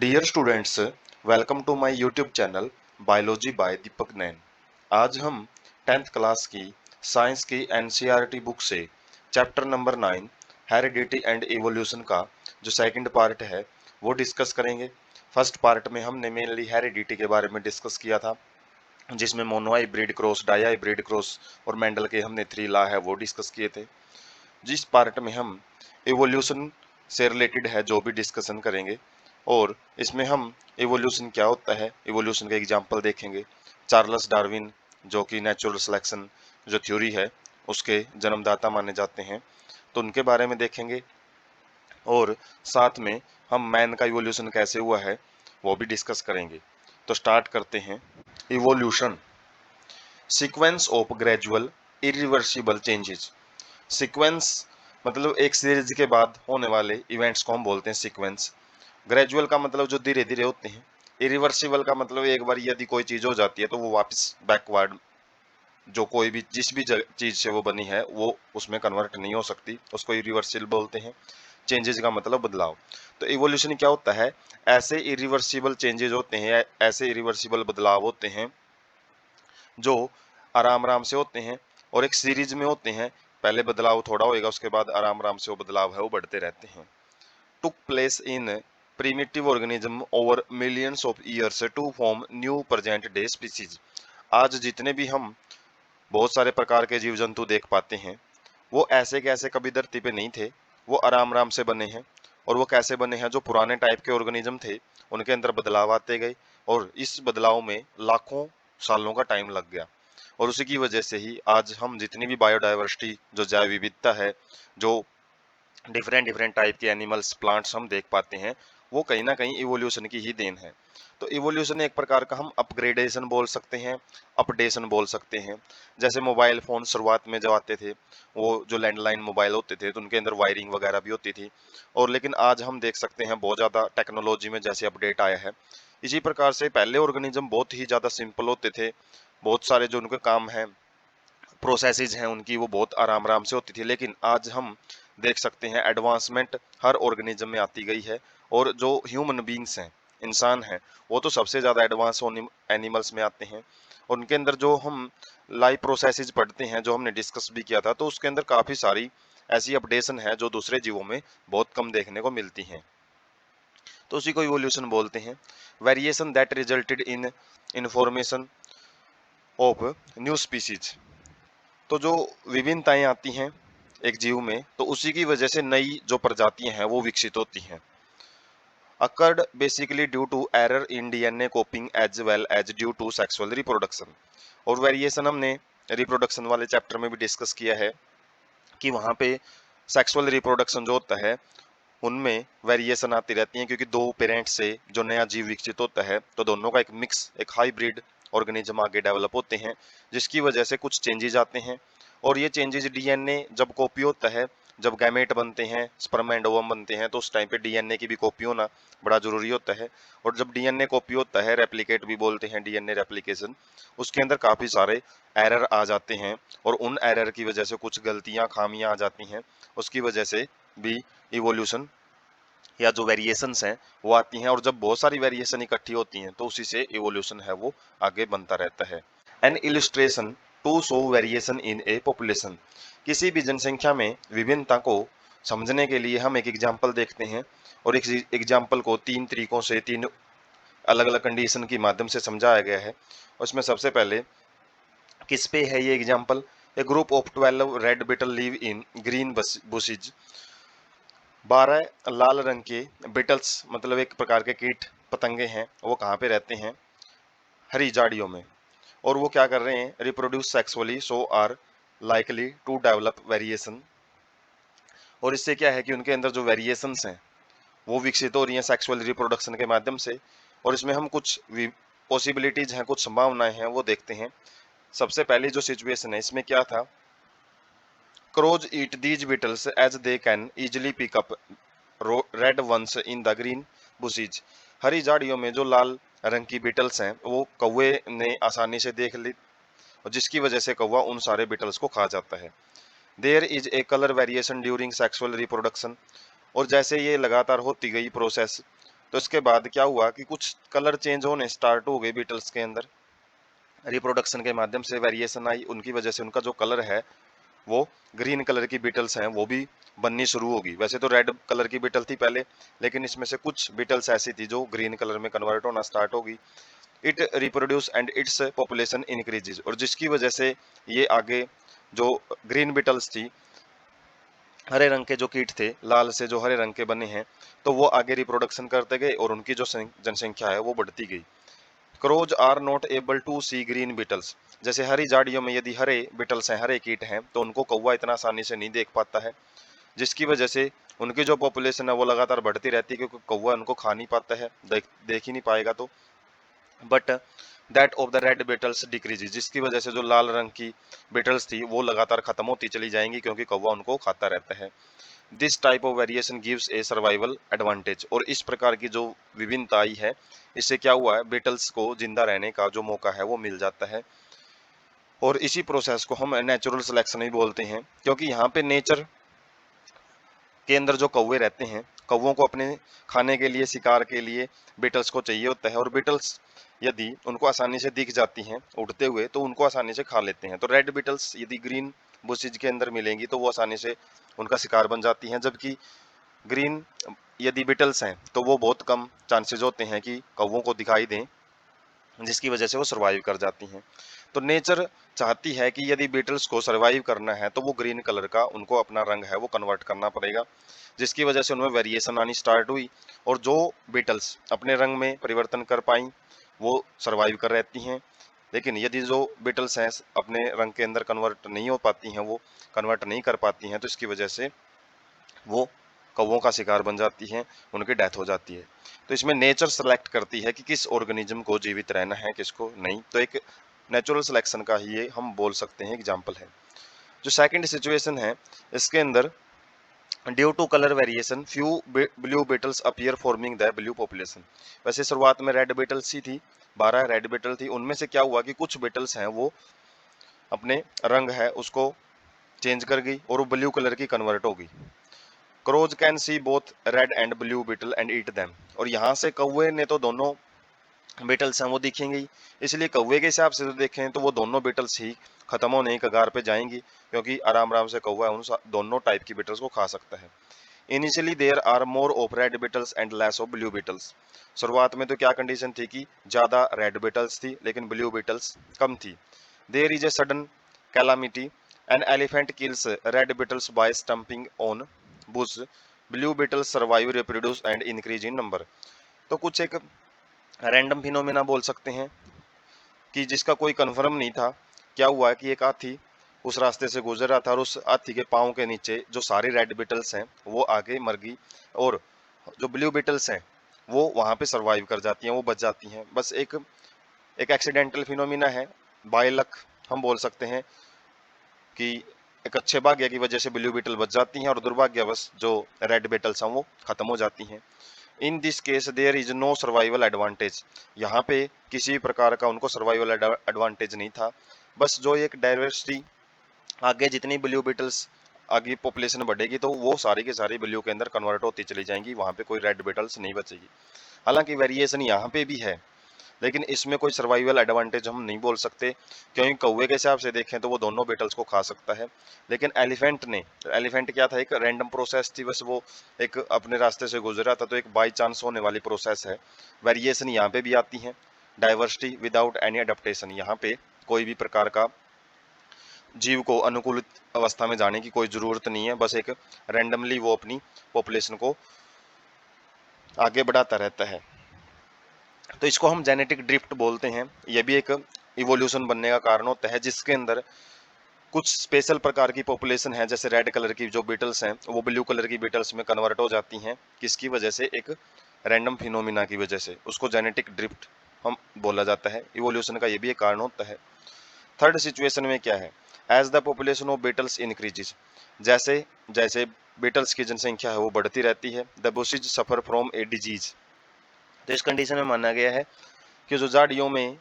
Dear students, welcome to my YouTube channel biology by Deepak Nain. आज हम 10th class की science की एनसीईआरटी बुक से chapter number 9 heredity and evolution का जो सेकंड पार्ट है वो डिस्कस करेंगे। फर्स्ट पार्ट में हमने मेनली हेरिडिटी के बारे में डिस्कस किया था, जिसमें मोनोहाइब्रिड क्रॉस, डाईहाइब्रिड क्रॉस और मेंडल के हमने 3 लॉ है वो डिस्कस किए थे। जिस पार्ट में हम इवोल्यूशन से रिलेटेड है जो भी डिस्कशन करेंगे, और इसमें हम इवोल्यूशन क्या होता है, इवोल्यूशन का एग्जांपल देखेंगे। चार्ल्स डार्विन, जो कि नेचुरल सिलेक्शन जो थ्योरी है उसके जन्मदाता माने जाते हैं, तो उनके बारे में देखेंगे। और साथ में हम मैन का इवोल्यूशन कैसे हुआ है वो भी डिस्कस करेंगे। तो स्टार्ट करते हैं। Evolution, sequence of gradual irreversible changes. Sequence मतलब एक सीरीज के बाद होने वाले इवेंट्स को हम बोलते हैं सीक्वेंस। ग्रेजुअल का मतलब जो धीरे धीरे होते हैं। इरिवर्सिबल का मतलब एक बार यदि कोई चीज हो जाती है तो वो वापस बैकवर्ड, जो कोई भी जिस भी चीज से वो बनी है वो उसमें कन्वर्ट नहीं हो सकती, उसको इरिवर्सिबल बोलते हैं। चेंजेस का मतलब बदलाव। तो इवोल्यूशन क्या होता है, ऐसे इरिवर्सिबल चेंजेस होते हैं, ऐसे इरिवर्सिबल बदलाव होते हैं जो आराम आराम से होते हैं और एक सीरीज में होते हैं। पहले बदलाव थोड़ा होएगा, उसके बाद आराम आराम से वो बदलाव है वो बढ़ते रहते हैं। Took place in primitive organism over millions of years to form new present day species. आज जितने भी हम बहुत सारे प्रकार के जीव जंतु देख पाते हैं वो ऐसे कैसे कभी धरती पे नहीं थे, वो आराम आराम से बने हैं। और वो कैसे बने हैं, जो पुराने टाइप के ऑर्गेनिज्म थे उनके अंदर बदलाव आते गए, और इस बदलाव में लाखों सालों का टाइम लग गया। और उसी की वजह से ही आज हम जितनी भी बायोडाइवर्सिटी, जो जैव विविधता है, जो डिफरेंट डिफरेंट टाइप के एनिमल्स प्लांट्स हम देख पाते हैं, वो कहीं ना कहीं इवोल्यूशन की ही देन है। तो इवोल्यूशन एक प्रकार का हम अपग्रेडेशन बोल सकते हैं, अपडेशन बोल सकते हैं। जैसे मोबाइल फोन शुरुआत में जब आते थे, वो जो लैंडलाइन मोबाइल होते थे तो उनके अंदर वायरिंग वगैरह भी होती थी। और लेकिन आज हम देख सकते हैं बहुत ज़्यादा टेक्नोलॉजी में जैसे अपडेट आया है। इसी प्रकार से पहले ऑर्गेनिज्म बहुत ही ज़्यादा सिंपल होते थे, बहुत सारे जो उनके काम हैं, प्रोसेसेस हैं उनकी, वो बहुत आराम आराम से होती थी। लेकिन आज हम देख सकते हैं एडवांसमेंट हर ऑर्गेनिज्म में आती गई है। और जो ह्यूमन बींग्स हैं, इंसान हैं, वो तो सबसे ज़्यादा एडवांस एनिमल्स में आते हैं। और उनके अंदर जो हम लाइफ प्रोसेसेस पढ़ते हैं, जो हमने डिस्कस भी किया था, तो उसके अंदर काफ़ी सारी ऐसी अपडेशन है जो दूसरे जीवों में बहुत कम देखने को मिलती हैं। तो उसी को इवोल्यूशन बोलते हैं। Variation that resulted in information of new species. तो जो विभिन्नताएं आती हैं एक जीव में, तो उसी की वजह से नई जो प्रजातियां हैं वो विकसित होती हैं। Occurred basically due to error in DNA copying as well as due to sexual reproduction. और वेरिएशन हमने रिप्रोडक्शन वाले चैप्टर में भी डिस्कस किया है कि वहाँ पे सेक्सुअल रिप्रोडक्शन जो होता है उनमें वेरिएशन आती रहती है, क्योंकि दो पेरेंट्स से जो नया जीव विकसित होता है तो दोनों का एक मिक्स, एक हाइब्रिड ऑर्गेनिज्म आगे डेवलप होते हैं, जिसकी वजह से कुछ चेंजेस आते हैं। और ये चेंजेस डीएनए जब कॉपी होता है, जब गैमेट बनते हैं, स्पर्म एंड ओवम बनते हैं, तो उस टाइम पे डीएनए की भी कॉपी होना बड़ा जरूरी होता है। और जब डीएनए कॉपी होता है, रेप्लिकेट भी बोलते हैं, डीएनए रेप्लिकेशन, उसके अंदर काफी सारे एरर आ जाते हैं। और उन एरर की वजह से कुछ गलतियां, खामियां आ जाती हैं, उसकी वजह से भी इवोल्यूशन या जो वेरिएशंस हैं वो आती हैं। और जब बहुत सारी वेरिएशन इकट्ठी होती हैं तो उसी से इवोल्यूशन है वो आगे बनता रहता है। An illustration to show variation in a population. किसी भी जनसंख्या में विभिन्नता को समझने के लिए हम एक एग्जाम्पल देखते हैं, और एक एग्जाम्पल को 3 तरीकों से, 3 अलग अलग कंडीशन के माध्यम से समझाया गया है। उसमें सबसे पहले किस पे है ये example, a group of 12 red beetle live in green bushes. 12 लाल रंग के बिटल्स, मतलब एक प्रकार के कीट पतंगे हैं, वो कहाँ पे रहते हैं, हरी झाड़ियों में। और वो क्या कर रहे हैं, reproduce sexually so are likely to develop variation. और इससे क्या है कि उनके अंदर जो वेरिएशंस हैं वो विकसित हो रही हैं सेक्सुअल रिप्रोडक्शन के माध्यम से। और इसमें हम कुछ पॉसिबिलिटीज हैं, कुछ संभावनाएं हैं, वो देखते हैं। सबसे पहली जो सिचुएशन है इसमें क्या था, crows eat these beetles as they can easily pick up red ones in the green bushes. हरी झाड़ियों में जो लाल रंग की बिटल्स हैं वो कौवे ने आसानी से देख ली, और जिसकी वजह से कौवा उन सारे बिटल्स को खा जाता है। There is a colour variation during sexual reproduction. और जैसे ये लगातार होती गई प्रोसेस, तो इसके बाद क्या हुआ कि कुछ कलर चेंज होने स्टार्ट हो गए बीटल्स के अंदर, रिप्रोडक्शन के माध्यम से वेरिएशन आई, उनकी वजह से उनका जो कलर है वो ग्रीन कलर की बीटल्स हैं वो भी बननी शुरू होगी। वैसे तो रेड कलर की बीटल थी पहले, लेकिन इसमें से कुछ बीटल्स ऐसी थी जो ग्रीन कलर में कन्वर्ट होना स्टार्ट होगी। It reproduce and its population increases, और जिसकी वजह से ये आगे जो ग्रीन बीटल्स थी, हरे रंग के जो कीट थे, लाल से जो हरे रंग के बने हैं, तो वो आगे रिप्रोडक्शन करते गए और उनकी जो जनसंख्या है वो बढ़ती गई। Crows are not able to see green beetles, जैसे हरी झाड़ियों में यदि हरे बीटल्स हैं, हरे कीट हैं, तो उनको कौवा इतना आसानी से नहीं देख पाता है, जिसकी वजह से उनकी जो पॉपुलेशन है वो लगातार बढ़ती रहती है, क्योंकि कौवा उनको खा नहीं पाता है, देख ही नहीं पाएगा। तो but that of the red Beatles decreases, जिसकी वजह से जो लाल रंग की बीटल्स थी वो लगातार खत्म होती चली जाएंगी, क्योंकि कौवा उनको खाता रहता है। This type of variation gives A survival advantage, और इस प्रकार की जो विभिन्नता आई है, इससे क्या हुआ है, बीटल्स को जिंदा रहने का जो मौका है वो मिल जाता है। और इसी प्रोसेस को हम नेचुरल सिलेक्शन भी बोलते हैं, क्योंकि यहाँ पे नेचर के अंदर जो कौवे रहते हैं, कौवों को अपने खाने के लिए, शिकार के लिए बीटल्स को चाहिए होता है, और बीटल्स यदि उनको आसानी से दिख जाती हैं उड़ते हुए तो उनको आसानी से खा लेते हैं। तो रेड बीटल्स यदि ग्रीन बुशेज के अंदर मिलेंगी तो वो आसानी से उनका शिकार बन जाती हैं, जबकि ग्रीन यदि बीटल्स हैं तो वो बहुत कम चांसेस होते हैं कि कौवों को दिखाई दें, जिसकी वजह से वो सर्वाइव कर जाती हैं। तो नेचर चाहती है कि यदि बीटल्स को सर्वाइव करना है तो वो ग्रीन कलर का उनको अपना रंग है वो कन्वर्ट करना पड़ेगा, जिसकी वजह से उनमें वेरिएशन आनी स्टार्ट हुई, और जो बीटल्स अपने रंग में परिवर्तन कर पाई वो सर्वाइव कर रहती हैं। लेकिन यदि जो बीटल्स हैं अपने रंग के अंदर कन्वर्ट नहीं हो पाती हैं, वो कन्वर्ट नहीं कर पाती हैं, तो इसकी वजह से वो कौवों का शिकार बन जाती हैं, उनकी डेथ हो जाती है। तो इसमें नेचर सेलेक्ट करती है कि किस ऑर्गेनिज्म को जीवित रहना है, किसको नहीं। तो एक नेचुरल सिलेक्शन का ही ये हम बोल सकते हैं एग्जाम्पल है। जो सेकंड सिचुएशन है, इसके अंदर due to colour variation few blue beetles appear forming the blue population. वैसे शुरुआत में रेड बीटल्स ही थी, 12 रेड बीटल थी, उनमें से क्या हुआ कि कुछ बीटल्स हैं वो अपने रंग है उसको चेंज कर गई और वो ब्लू कलर की कन्वर्ट हो गई। Crows can see both red and blue beetle and eat them, और यहाँ से कौवे ने तो दोनों बीटल्स हैं वो दिखेंगी, इसलिए कौवे के हिसाब से तो देखें तो वो दोनों बीटल्स ही खत्म होने की कगार पे जाएंगी, क्योंकि आराम आराम से कौवा उन दोनों टाइप की बीटल्स को खा सकता है। Initially there are more of red beetles and less of blue beetles. शुरुआत में तो क्या कंडीशन थी कि ज्यादा रेड बीटल्स थी लेकिन ब्लू बीटल्स कम थी। There is a sudden calamity, an elephant kills red beetles by stamping on bush, blue beetles survive, reproduce and increase in number. तो कुछ एक रैंडम फिनोमेना बोल सकते हैं कि जिसका कोई कन्फर्म नहीं था। क्या हुआ कि एक हाथी उस रास्ते से गुजर रहा था और उस हाथी के पाँव के नीचे जो सारी रेड बीटल्स हैं वो आगे मर गई, और जो ब्लू बीटल्स हैं वो वहां पे सरवाइव कर जाती हैं, वो बच जाती हैं। बस एक एक एक्सीडेंटल फिनोमिना है, बाय लक हम बोल सकते हैं कि एक अच्छे भाग्य की वजह से ब्लू बीटल बच जाती हैं और दुर्भाग्यवश जो रेड बीटल्स हैं वो खत्म हो जाती हैं। In this case there is no survival advantage, यहाँ पे किसी प्रकार का उनको सर्वाइवल एडवांटेज नहीं था। बस जो एक डाइवर्सिटी, आगे जितनी ब्लू बीटल्स आगे पॉपुलेशन बढ़ेगी तो वो सारी की सारी ब्लू के अंदर कन्वर्ट होती चली जाएंगी, वहां पे कोई रेड बीटल्स नहीं बचेगी। हालांकि वेरिएशन यहाँ पे भी है, लेकिन इसमें कोई सर्वाइवल एडवांटेज हम नहीं बोल सकते, क्योंकि कौवे के हिसाब से देखें तो वो दोनों बीटल्स को खा सकता है। लेकिन एलिफेंट क्या था, एक रैंडम प्रोसेस थी, बस वो एक अपने रास्ते से गुजरा था, तो एक बाई चांस होने वाली प्रोसेस है। वेरिएशन यहाँ पे भी आती है, डाइवर्सिटी विदाउट एनी अडेप्टेशन, यहाँ पे कोई भी प्रकार का जीव को अनुकूलित अवस्था में जाने की कोई जरूरत नहीं है, बस एक रैंडमली वो अपनी पॉपुलेशन को आगे बढ़ाता रहता है। तो इसको हम जेनेटिक ड्रिफ्ट बोलते हैं। यह भी एक इवोल्यूशन बनने का कारण होता है, जिसके अंदर कुछ स्पेशल प्रकार की पॉपुलेशन है, जैसे रेड कलर की जो बीटल्स हैं वो ब्लू कलर की बीटल्स में कन्वर्ट हो जाती हैं, किसकी वजह से, एक रैंडम फिनोमिना की वजह से, उसको जेनेटिक ड्रिफ्ट हम बोला जाता है। इवोल्यूशन का ये भी एक कारण होता है। थर्ड सिचुएशन में क्या है, as the population of beetles increases, जैसे जैसे बीटल्स की जनसंख्या है वो बढ़ती रहती है, the bushes suffer from a disease. तो इस कंडीशन में माना गया है कि जो झाड़ियों में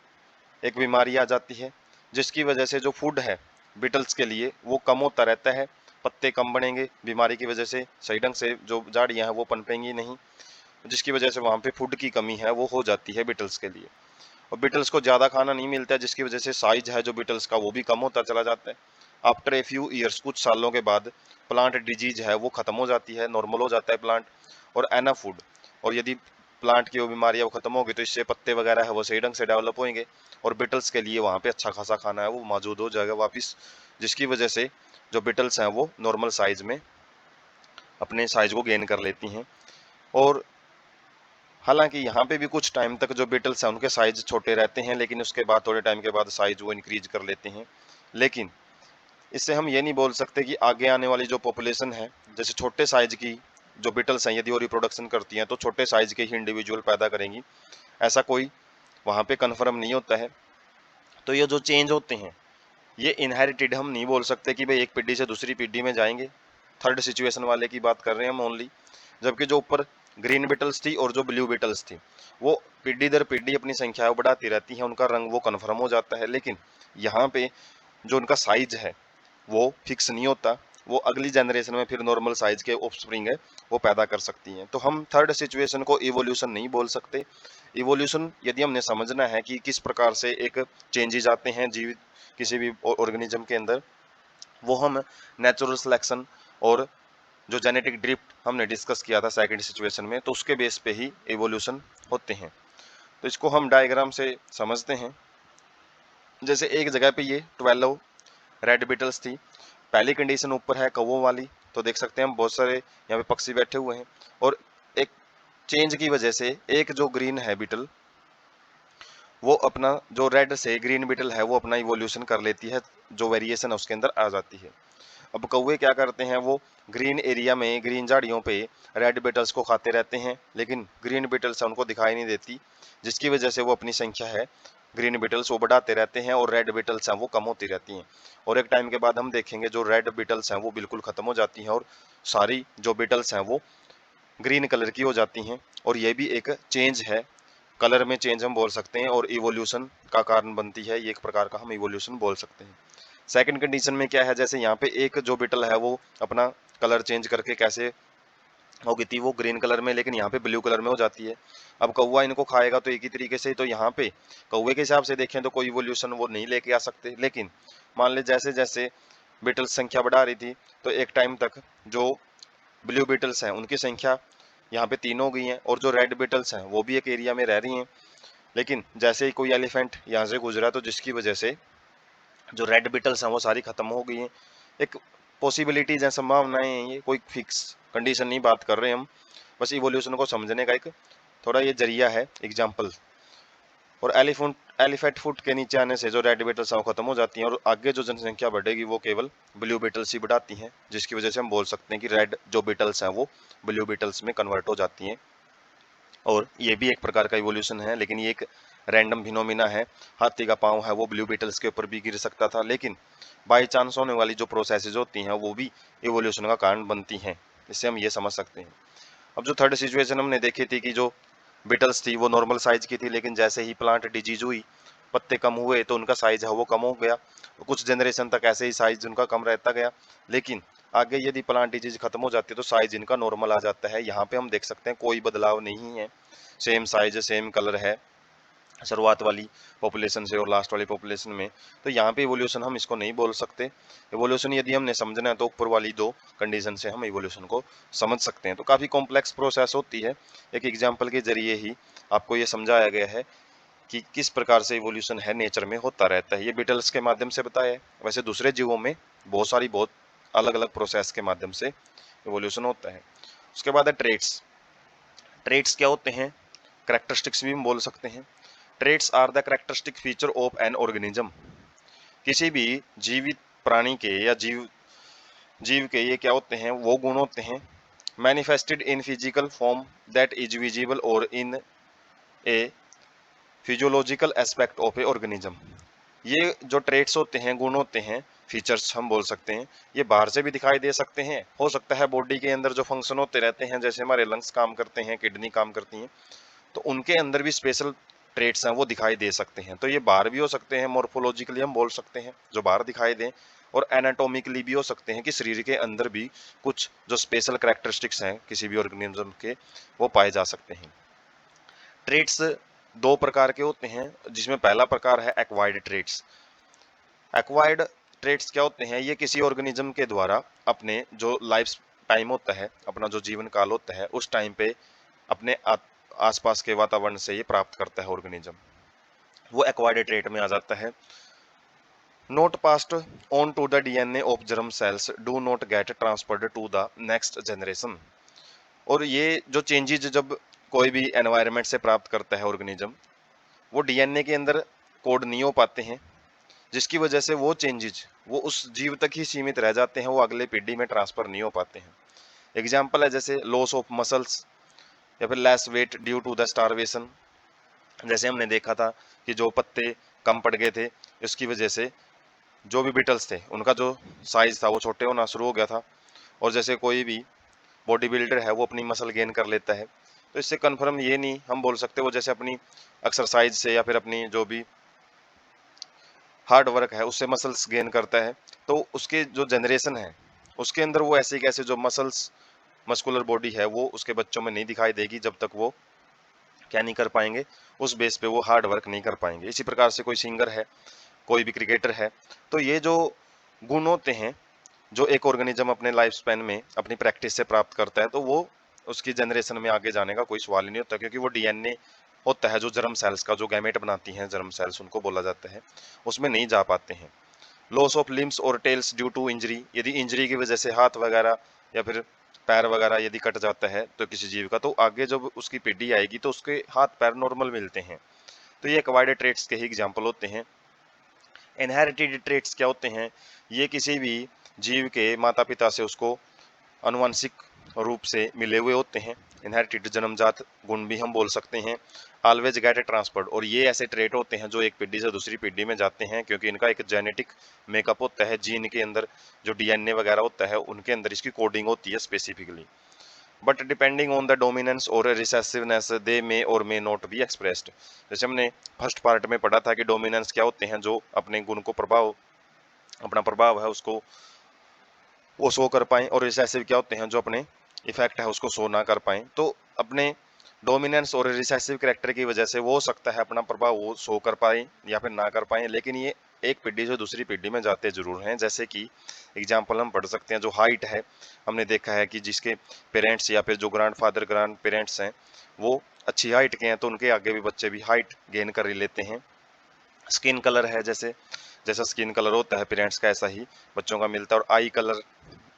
एक बीमारी आ जाती है, जिसकी वजह से जो फूड है बीटल्स के लिए वो कम होता रहता है, पत्ते कम बनेंगे, बीमारी की वजह से सही ढंग से जो झाड़ियाँ हैं वो पनपेंगी नहीं, जिसकी वजह से वहाँ पे फूड की कमी है वो हो जाती है बीटल्स के लिए। और बीटल्स को ज़्यादा खाना नहीं मिलता है, जिसकी वजह से साइज है जो बीटल्स का वो भी कम होता चला जाता है। आफ्टर ए फ्यू ईयर्स, कुछ सालों के बाद प्लांट डिजीज है वो खत्म हो जाती है, नॉर्मल हो जाता है प्लांट, और एना फूड। और यदि प्लांट की वो बीमारियां वो खत्म होगी तो इससे पत्ते वगैरह है वो सही ढंग से डेवलप होंगे, और बीटल्स के लिए वहाँ पे अच्छा खासा खाना है वो मौजूद हो जाएगा वापिस, जिसकी वजह से जो बीटल्स हैं वो नॉर्मल साइज में अपने साइज को गेन कर लेती हैं। और हालांकि यहाँ पे भी कुछ टाइम तक जो बीटल्स हैं उनके साइज छोटे रहते हैं, लेकिन उसके बाद थोड़े टाइम के बाद साइज वो इंक्रीज कर लेते हैं। लेकिन इससे हम ये नहीं बोल सकते कि आगे आने वाली जो पॉपुलेशन है, जैसे छोटे साइज की जो बीटल्स हैं यदि वो रिप्रोडक्शन करती हैं तो छोटे साइज के ही इंडिविजुअल पैदा करेंगी, ऐसा कोई वहाँ पे कन्फर्म नहीं होता है। तो ये जो चेंज होते हैं ये इनहेरिटेड हम नहीं बोल सकते कि भाई एक पीढ़ी से दूसरी पीढ़ी में जाएंगे। थर्ड सिचुएशन वाले की बात कर रहे हैं हम ओनली। जबकि जो ऊपर ग्रीन बीटल्स थी और जो ब्लू बीटल्स थी वो पीढ़ी दर पीढ़ी अपनी संख्या बढ़ाती रहती है, उनका रंग वो कन्फर्म हो जाता है। लेकिन यहाँ पे जो उनका साइज है वो फिक्स नहीं होता, वो अगली जनरेशन में फिर नॉर्मल साइज के ऑफस्प्रिंग है वो पैदा कर सकती हैं। तो हम थर्ड सिचुएशन को इवोल्यूशन नहीं बोल सकते। इवोल्यूशन यदि हमने समझना है कि किस प्रकार से एक चेंजेस आते हैं जीवित किसी भी ऑर्गेनिज्म के अंदर, वो हम नेचुरल सिलेक्शन और जो जेनेटिक ड्रिफ्ट हमने डिस्कस किया था सेकंड सिचुएशन में, तो उसके बेस पे ही इवोल्यूशन होते हैं। तो इसको हम डायग्राम से समझते हैं। जैसे एक जगह पे ये 12 रेड बीटल्स थी, पहली कंडीशन ऊपर है कौवों वाली, तो देख सकते हैं हम बहुत सारे यहाँ पे पक्षी बैठे हुए हैं, और एक चेंज की वजह से एक जो ग्रीन है बीटल वो अपना जो रेड से ग्रीन बीटल है वो अपना इवोल्यूशन कर लेती है, जो वेरिएशन है उसके अंदर आ जाती है। अब कौवे क्या करते हैं, वो ग्रीन एरिया में ग्रीन झाड़ियों पे रेड बीटल्स को खाते रहते हैं, लेकिन ग्रीन बीटल्स उनको दिखाई नहीं देती, जिसकी वजह से वो अपनी संख्या है ग्रीन बीटल्स वो बढ़ाते रहते हैं और रेड बीटल्स हैं वो कम होती रहती हैं। और एक टाइम के बाद हम देखेंगे जो रेड बीटल्स हैं वो बिल्कुल खत्म हो जाती हैं और सारी जो बीटल्स हैं वो ग्रीन कलर की हो जाती हैं। और ये भी एक चेंज है, कलर में चेंज हम बोल सकते हैं, और इवोल्यूशन का कारण बनती है, ये एक प्रकार का हम इवोल्यूशन बोल सकते हैं। सेकंड कंडीशन में क्या है, जैसे यहाँ पे एक जो बीटल है वो अपना कलर चेंज करके कैसे हो गई थी वो ग्रीन कलर में, लेकिन यहाँ पे ब्लू कलर में हो जाती है। अब कौवा इनको खाएगा तो एक ही तरीके से, तो यहाँ पे कौवे के हिसाब से देखें तो कोई इवोल्यूशन वो नहीं लेके आ सकते। लेकिन मान ले जैसे जैसे बीटल्स संख्या बढ़ा रही थी तो एक टाइम तक जो ब्लू बीटल्स हैं उनकी संख्या यहाँ पे 3 हो गई है, और जो रेड बीटल्स हैं वो भी एक एरिया में रह रही हैं। लेकिन जैसे ही कोई एलिफेंट यहाँ से गुजरा तो जिसकी वजह से जो रेड बीटल्स हैं वो सारी खत्म हो गई हैं। एक पॉसिबिलिटीज हैं, संभावनाएं हैं, ये कोई फिक्स कंडीशन नहीं बात कर रहे हम, बस इवोल्यूशन को समझने का एक थोड़ा ये जरिया है, एग्जाम्पल। और एलिफेंट फुट के नीचे आने से जो रेड बीटल्स हैं वो खत्म हो जाती हैं, और आगे जो जनसंख्या बढ़ेगी वो केवल ब्लू बीटल्स ही बढ़ाती हैं, जिसकी वजह से हम बोल सकते हैं कि रेड जो बीटल्स हैं वो ब्लू बीटल्स में कन्वर्ट हो जाती हैं। और ये भी एक प्रकार का इवोल्यूशन है, लेकिन ये एक रैंडम फिनोमिना है। हाथी का पाँव है वो ब्लू बीटल्स के ऊपर भी गिर सकता था, लेकिन बाई चांस होने वाली जो प्रोसेसेस होती हैं वो भी इवोल्यूशन का कारण बनती हैं। इससे हम ये समझ सकते हैं। अब जो थर्ड सिचुएशन हमने देखी थी कि जो बीटल्स थी वो नॉर्मल साइज की थी, लेकिन जैसे ही प्लांट डिजीज हुई, पत्ते कम हुए, तो उनका साइज है वो कम हो गया। कुछ जनरेशन तक ऐसे ही साइज उनका कम रहता गया, लेकिन आगे यदि प्लांट डिजीज खत्म हो जाती है तो साइज इनका नॉर्मल आ जाता है। यहाँ पे हम देख सकते हैं कोई बदलाव नहीं है, सेम साइज सेम कलर है शुरुआत वाली पॉपुलेशन से और लास्ट वाली पॉपुलेशन में। तो यहाँ पे इवोल्यूशन हम इसको नहीं बोल सकते। इवोल्यूशन यदि हमने समझना है तो ऊपर वाली दो कंडीशन से हम इवोल्यूशन को समझ सकते हैं। तो काफ़ी कॉम्प्लेक्स प्रोसेस होती है, एक एग्जाम्पल के जरिए ही आपको ये समझाया गया है कि किस प्रकार से इवोल्यूशन है नेचर में होता रहता है। ये बीटल्स के माध्यम से बताया है, वैसे दूसरे जीवों में बहुत अलग अलग प्रोसेस के माध्यम से इवोल्यूशन होता है। उसके बाद है ट्रेट्स। ट्रेट्स क्या होते हैं, करेक्टरिस्टिक्स भी हम बोल सकते हैं। Traits are the characteristic feature of an organism. किसी भी जीवित प्राणी के या जीव के ये क्या होते हैं, वो गुण होते हैं manifested in physical form that is visible और in a physiological aspect of a organism. ये जो ट्रेट्स होते हैं, गुण होते हैं, फीचर्स हम बोल सकते हैं, ये बाहर से भी दिखाई दे सकते हैं। हो सकता है बॉडी के अंदर जो फंक्शन होते रहते हैं, जैसे हमारे लंग्स काम करते हैं, किडनी काम करती हैं, तो उनके अंदर भी स्पेशल ट्रेट्स हैं वो दिखाई दे सकते हैं। तो ये बाहर भी हो सकते हैं, मोर्फोलॉजिकली हम बोल सकते हैं जो बाहर दिखाई दें, और एनाटॉमिकली भी हो सकते हैं कि शरीर के अंदर भी कुछ जो स्पेशल कैरेक्टरिस्टिक्स हैं किसी भी ऑर्गेनिज्म के वो पाए जा सकते हैं। ट्रेट्स दो प्रकार के होते हैं, जिसमें पहला प्रकार है एक्वायर्ड ट्रेट्स। एक्वायर्ड ट्रेट्स क्या होते हैं, ये किसी ऑर्गेनिज्म के द्वारा अपने जो लाइफ टाइम होता है, अपना जो जीवन काल होता है, उस टाइम पे अपने आसपास के वातावरण से ये प्राप्त करता है ऑर्गेनिज्म, वो एक्वायर्ड ट्रेट में आ जाता है। Not passed on to the DNA of germ cells do not get transferred to the next generation. और ये जो चेंजेस जब कोई भी एनवायरनमेंट से प्राप्त करता है ऑर्गेनिज्म, वो डीएनए के अंदर कोड नहीं हो पाते हैं, जिसकी वजह से वो चेंजेस वो उस जीव तक ही सीमित रह जाते हैं, वो अगले पीढ़ी में ट्रांसफर नहीं हो पाते हैं। एग्जाम्पल है जैसे लॉस ऑफ मसल्स या फिर less weight due to the starvation. जैसे हमने देखा था कि जो पत्ते कम पड़ गए थे, इसकी वजह से जो भी बीटल्स थे उनका जो साइज था वो छोटे होना शुरू हो गया था। और जैसे कोई भी बॉडी बिल्डर है वो अपनी मसल गेन कर लेता है, तो इससे कन्फर्म ये नहीं हम बोल सकते वो जैसे अपनी एक्सरसाइज से या फिर अपनी जो भी हार्ड वर्क है उससे मसल्स गेन करता है, तो उसके जो जनरेशन है उसके अंदर वो ऐसे कैसे जो मसल्स मस्कुलर बॉडी है वो उसके बच्चों में नहीं दिखाई देगी, जब तक वो क्या नहीं कर पाएंगे, उस बेस पे वो हार्ड वर्क नहीं कर पाएंगे। इसी प्रकार से कोई सिंगर है, कोई भी क्रिकेटर है, तो ये जो गुण होते हैं जो एक ऑर्गेनिज्म अपने लाइफ स्पैन में अपनी प्रैक्टिस से प्राप्त करता है, तो वो उसकी जनरेशन में आगे जाने का कोई सवाल ही नहीं होता, क्योंकि वो डीएनए होता है जो जर्म सेल्स का, जो गैमेट बनाती हैं जर्म सेल्स उनको बोला जाता है, उसमें नहीं जा पाते हैं। लॉस ऑफ लिम्स और टेल्स ड्यू टू इंजरी, यदि इंजरी की वजह से हाथ वगैरह या फिर पैर वगैरह यदि कट जाता है तो किसी जीव का, तो आगे जब उसकी पीढ़ी आएगी तो उसके हाथ पैर नॉर्मल मिलते हैं। तो ये एक्वायर्ड ट्रेट्स के ही एग्जाम्पल होते हैं। इनहेरिटेड ट्रेट्स क्या होते हैं, ये किसी भी जीव के माता पिता से उसको अनुवांशिक रूप से मिले हुए होते हैं। इनहेरिटेड जन्मजात गुण भी हम बोल सकते हैं। ऑलवेज गेट ट्रांसफर्ड, और ये ऐसे ट्रेट होते हैं जो एक पीढ़ी से दूसरी पीढ़ी में जाते हैं, क्योंकि इनका एक जेनेटिक मेकअप होता है, जीन के अंदर जो डीएनए वगैरह होता है उनके अंदर इसकी कोडिंग होती है specifically. But depending on the dominance और रिसेसिवनेस दे मे और मे नॉट बी एक्सप्रेस्ड। जैसे हमने फर्स्ट पार्ट में पढ़ा था कि डोमिनेंस क्या होते हैं, जो अपने गुण को अपना प्रभाव है उसको वो शो कर पाएं, और रिसेसिव क्या होते हैं जो अपने इफेक्ट है उसको शो ना कर पाएं। तो अपने डोमिनेंस और रिसेसिव कैरेक्टर की वजह से वो हो सकता है अपना प्रभाव वो शो कर पाए या फिर ना कर पाए, लेकिन ये एक पीढ़ी से दूसरी पीढ़ी में जाते जरूर हैं। जैसे कि एग्जाम्पल हम पढ़ सकते हैं, जो हाइट है हमने देखा है कि जिसके पेरेंट्स या फिर जो ग्रांड पेरेंट्स हैं वो अच्छी हाइट के हैं, तो उनके आगे भी बच्चे भी हाइट गेन कर लेते हैं। स्किन कलर है, जैसे जैसा स्किन कलर होता है पेरेंट्स का ऐसा ही बच्चों का मिलता है। और आई कलर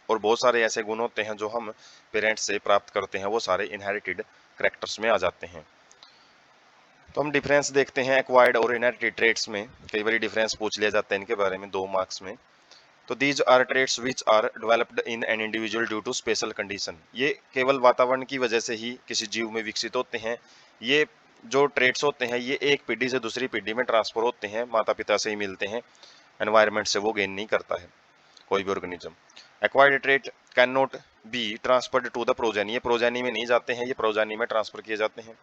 और बहुत सारे ऐसे गुण होते हैं जो हम पेरेंट्स से प्राप्त करते हैं, वो सारे इनहेरिटेड करेक्टर्स में आ जाते हैं। तो हम डिफरेंस देखते हैं एक्वायर्ड और इनहेरिटेड ट्रेट्स में। कई बार डिफरेंस पूछ लिया जाता है इनके बारे में 2 मार्क्स में। तो these are traits which are developed in an individual due to special condition, ये केवल वातावरण की वजह से ही किसी जीव में विकसित होते हैं। ये जो ट्रेट्स होते हैं ये एक पीढ़ी से दूसरी पीढ़ी में ट्रांसफर होते हैं, माता पिता से ही मिलते हैं, एनवायरनमेंट से वो गेन नहीं करता है कोई भी organism. Acquired trait can not be transferred to the progeny, ये प्रोजेनी में नहीं जाते हैं, ये प्रोजेनी में ट्रांसफर किए जाते हैं।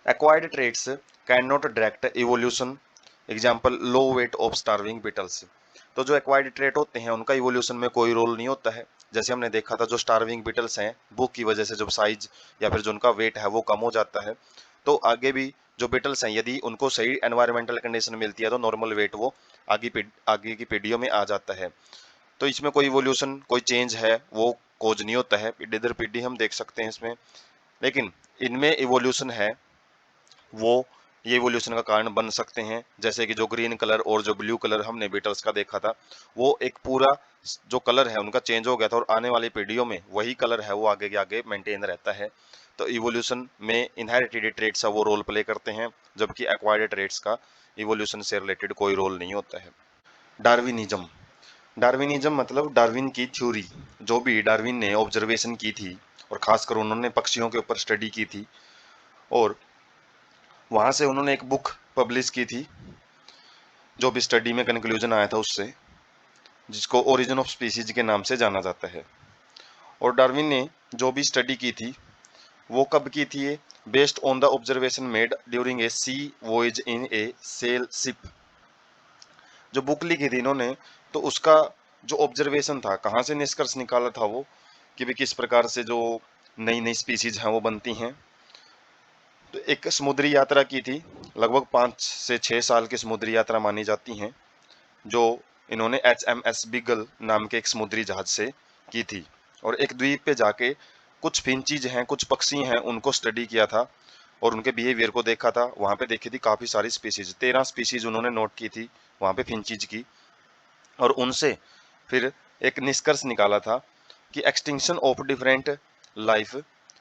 Acquired traits can not direct evolution, example low weight of starving beetles. तो जो एक्वायर्ड ट्रेट होते हैं उनका इवोल्यूशन में कोई रोल नहीं होता है। जैसे हमने देखा था जो स्टार्विंग बीटल्स हैं, भूख की वजह से जब साइज या फिर जो उनका वेट है वो कम हो जाता है, तो आगे भी जो बीटल्स हैं यदि उनको सही एनवायरमेंटल कंडीशन मिलती है तो नॉर्मल वेट वो आगे की पीढ़ियों में आ जाता है। तो इसमें कोई इवोल्यूशन कोई चेंज है वो कोज नहीं होता है, पीढ़ी दर पीढ़ी हम देख सकते हैं इसमें। लेकिन इनमें इवोल्यूशन है वो ये इवोल्यूशन का कारण बन सकते हैं। जैसे कि जो ग्रीन कलर और जो ब्लू कलर हमने बीटल्स का देखा था, वो एक पूरा जो कलर है उनका चेंज हो गया था, और आने वाली पीढ़ियों में वही कलर है वो आगे के आगे मेंटेन रहता है। तो इवोल्यूशन में इनहेरिटेड ट्रेट्स वो रोल प्ले करते हैं, जबकि एक्वायर्ड ट्रेट्स का इवोल्यूशन से रिलेटेड कोई रोल नहीं होता है। डार्विनिज्म, डार्विनिज्म मतलब डार्विन की थ्योरी। जो भी डार्विन ने ऑब्जर्वेशन की थी और खासकर उन्होंने पक्षियों के ऊपर स्टडी की थी, और वहां से उन्होंने एक बुक पब्लिश की थी, जो भी स्टडी में कंक्लूजन आया था उससे, जिसको ओरिजिन ऑफ स्पीसीज के नाम से जाना जाता है। और डार्विन ने जो भी स्टडी की थी वो कब की थी, ये based on the observation made during a sea voyage in a sail ship. जो बुक लिखी थी इन्होंने, तो उसका जो ऑब्जर्वेशन था, कहाँ से निष्कर्ष निकाला था वो, कि भी किस प्रकार से जो नई नई स्पीसीज हैं वो बनती हैं। तो एक समुद्री यात्रा की थी, लगभग 5 से 6 साल की समुद्री यात्रा मानी जाती हैं, जो इन्होंने HMS बीगल नाम के एक समुद्री जहाज से की थी। और एक द्वीप पे जाके कुछ फिंचीज हैं, कुछ पक्षी हैं, उनको स्टडी किया था और उनके बिहेवियर को देखा था। वहां पे देखी थी काफी सारी स्पीसीज, 13 स्पीसीज उन्होंने नोट की थी वहां पे फिंचीज की। और उनसे फिर एक निष्कर्ष निकाला था कि extinction of different life